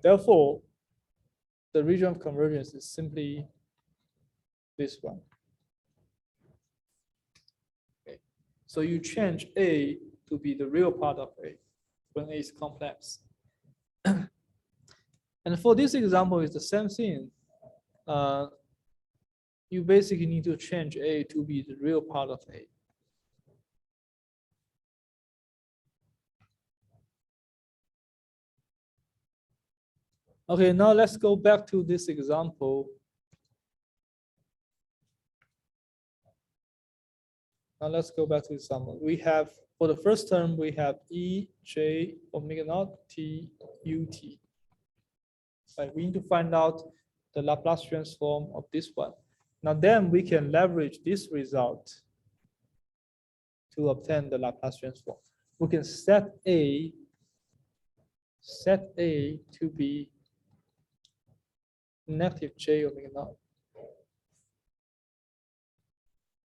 Therefore, the region of convergence is simply this one. Okay. So you change A to be the real part of A when A is complex. And for this example, it's the same thing. You basically need to change A to be the real part of A. Okay, now let's go back to this example. Now let's go back to the example. We have, for the first term, we have E, J, omega naught, T, U, T. Right, we need to find out the Laplace transform of this one. Now then we can leverage this result to obtain the Laplace transform. We can set A to be negative J omega naught.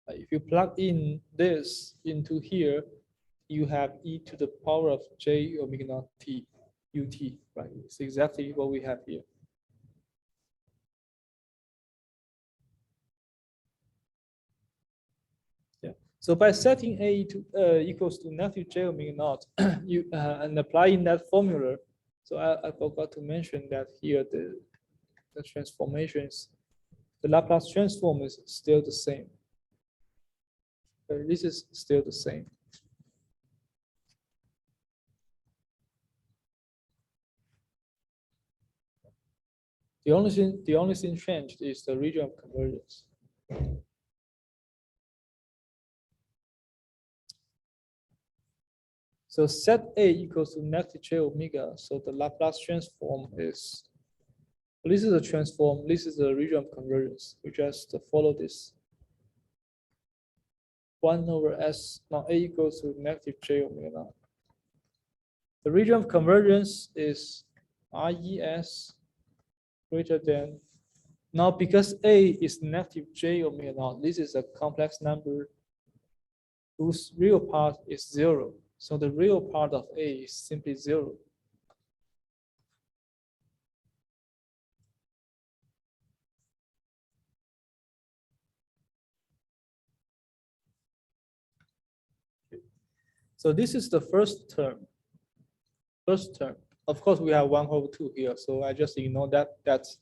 If you plug in this into here, you have E to the power of J omega naught T ut, right? It's exactly what we have here. Yeah. So by setting A to equals to negative J omega naught, and applying that formula. So I forgot to mention that here the transformations, the Laplace transform is still the same. This is still the same. The only thing changed is the region of convergence. So set A equals to negative J omega. So the Laplace transform is, this is a transform, this is the region of convergence. We just follow this. 1 over S, now A equals to negative J omega naught. The region of convergence is RES greater than, now because A is negative J omega naught, this is a complex number whose real part is 0. So the real part of A is simply 0. So this is the first term. First term. Of course, we have 1/2 here, so I just ignore that. That's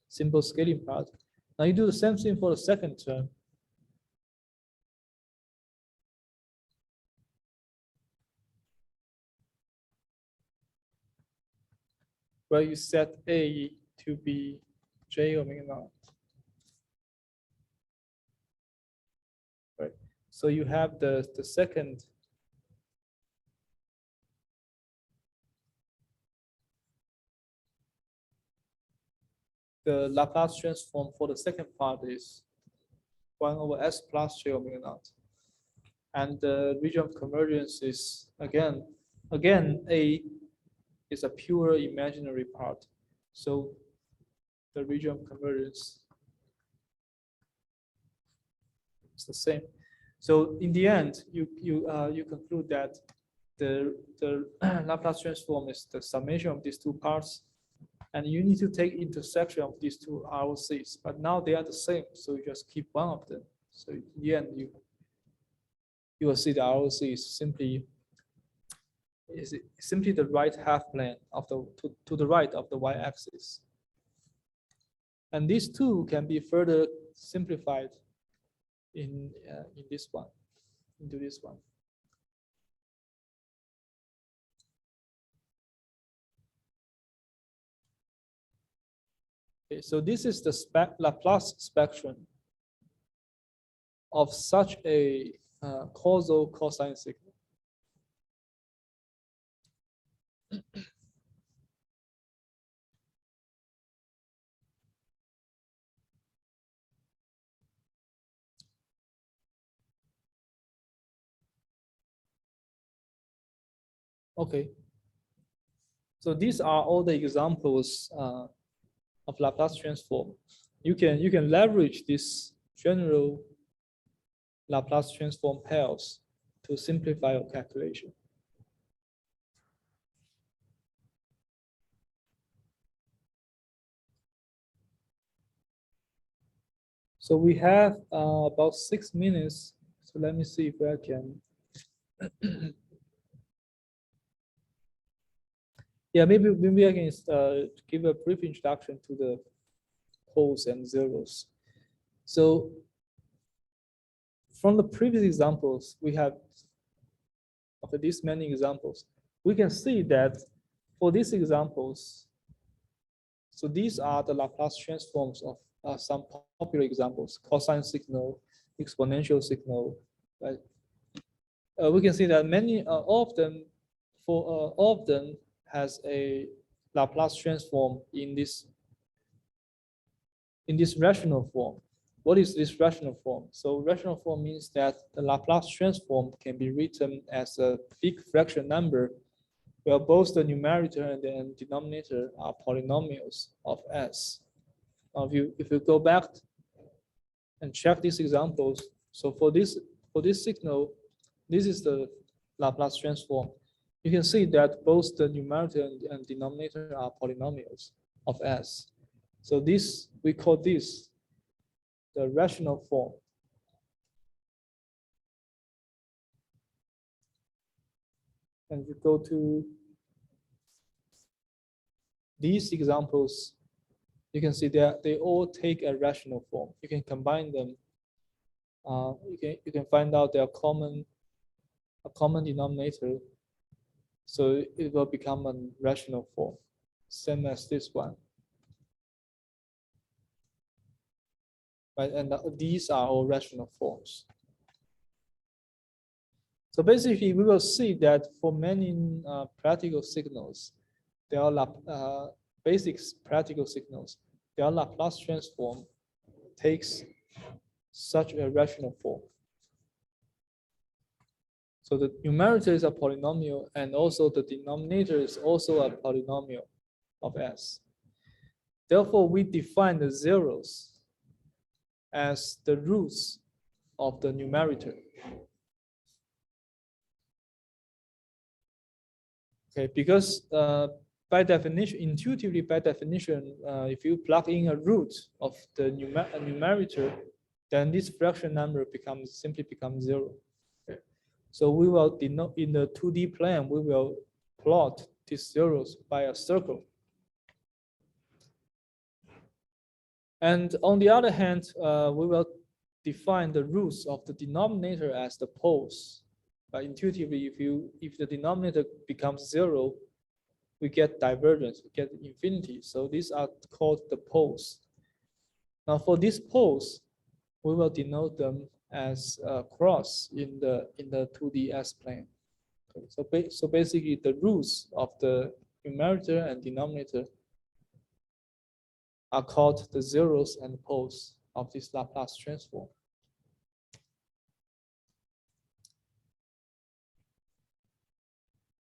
simple scaling part. Now you do the same thing for the second term. Where you set A to be J omega naught. Right. So you have the second the Laplace transform for the second part is 1/s plus J omega naught. And the region of convergence is again A is a pure imaginary part. So the region of convergence is the same. So in the end, you conclude that the Laplace transform is the summation of these two parts, and you need to take intersection of these two ROCs. But now they are the same, so you just keep one of them. So in the end, you will see the ROC is simply the right half plane of the to the right of the y-axis. And these two can be further simplified in this one, into this one. Okay, so this is the Laplace spectrum of such a causal cosine signal. Okay. So these are all the examples of Laplace transform. You can leverage this general Laplace transform pairs to simplify your calculation. So we have about 6 minutes. So let me see if I can. Yeah, maybe I can give a brief introduction to the poles and zeros. So from the previous examples, we have of these many examples, we can see that for these examples, so these are the Laplace transforms of some popular examples: cosine signal, exponential signal. Right? We can see that all of them has a Laplace transform in this rational form. What is this rational form? So rational form means that the Laplace transform can be written as a big fraction number where both the numerator and the denominator are polynomials of S. Now, if you go back and check these examples, so for this signal, this is the Laplace transform. You can see that both the numerator and denominator are polynomials of S. So this, we call this the rational form. And you go to these examples, you can see that they all take a rational form. You can combine them. You can find out their common denominator. So it will become a rational form, same as this one. Right, and these are all rational forms. So basically, we will see that for many practical signals, there are basic practical signals. Their Laplace transform takes such a rational form. So the numerator is a polynomial, and also the denominator is also a polynomial of S. Therefore, we define the zeros as the roots of the numerator. Okay, because by definition, intuitively by definition, if you plug in a root of the numerator, then this fraction number simply becomes 0. Okay. So we will denote in the 2D plane, we will plot these zeros by a circle. And on the other hand, we will define the roots of the denominator as the poles. Intuitively, if the denominator becomes 0, we get divergence, we get infinity. So these are called the poles. Now for these poles, we will denote them as a cross in the 2D S plane. Okay, so basically the roots of the numerator and denominator are called the zeros and poles of this Laplace transform.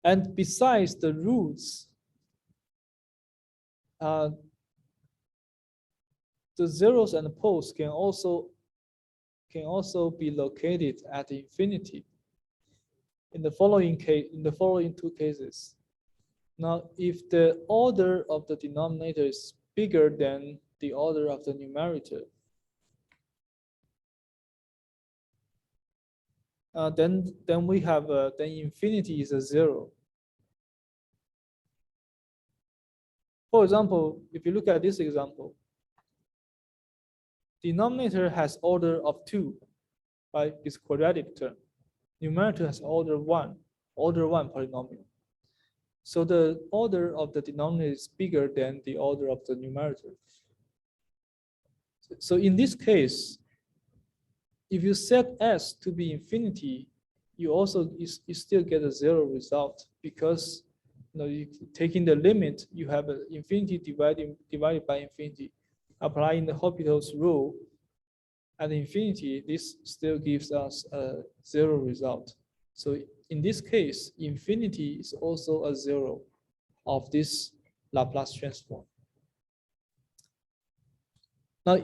And besides the roots, the zeros and poles can also be located at infinity. In the following two cases. Now, if the order of the denominator is bigger than the order of the numerator, then we have then infinity is a 0. For example, if you look at this example, denominator has order of 2, right? It's quadratic term. Numerator has order 1 polynomial. So the order of the denominator is bigger than the order of the numerator. So in this case, if you set S to be infinity, you still get a 0 result, because taking the limit, you have an infinity divided by infinity. Applying the Hopital's rule at infinity, this still gives us a 0 result. So in this case, infinity is also a 0 of this Laplace transform. Now,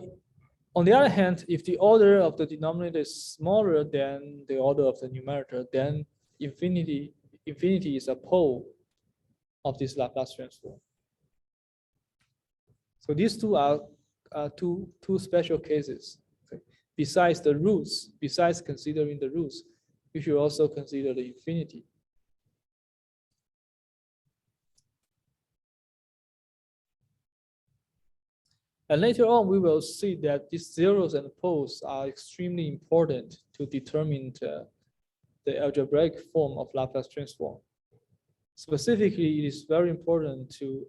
on the other hand, if the order of the denominator is smaller than the order of the numerator, then infinity is a pole of this Laplace transform. So these two are two special cases. Okay. Besides the roots, besides considering the roots, we should also consider the infinity. And later on, we will see that these zeros and poles are extremely important to determine the algebraic form of Laplace transform. Specifically, it is very important to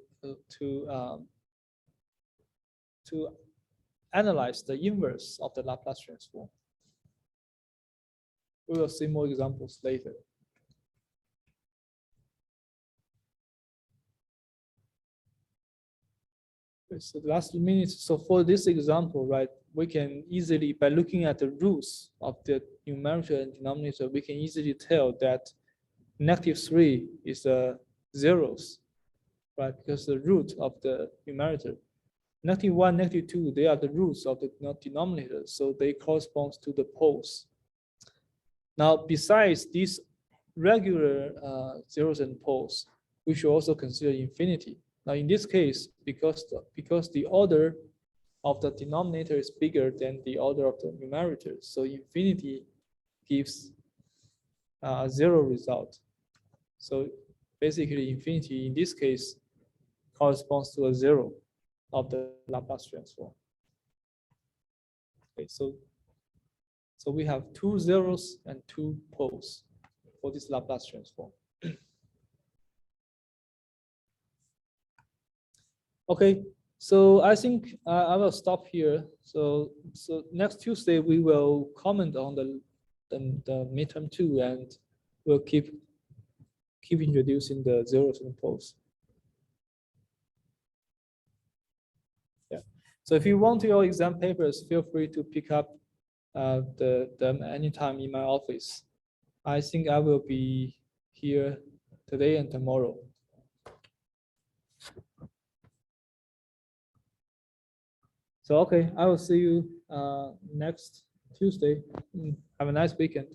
analyze the inverse of the Laplace transform. We will see more examples later. So the last minute. So for this example, right, we can easily, by looking at the roots of the numerator and denominator, we can easily tell that -3 is zeros, right? Because the root of the numerator. -1, -2, they are the roots of the denominator, so they correspond to the poles. Now, besides these regular zeros and poles, we should also consider infinity. Now, in this case, because the order of the denominator is bigger than the order of the numerator, so infinity gives a 0 result. So basically, infinity in this case corresponds to a 0 of the Laplace transform. Okay, so we have 2 zeros and 2 poles for this Laplace transform. Okay, so I think I will stop here. So next Tuesday we will comment on the midterm 2, and we'll keep introducing the zeros and poles. Yeah. So if you want your exam papers, feel free to pick up them anytime in my office. I think I will be here today and tomorrow. So, okay, I will see you next Tuesday. Have a nice weekend.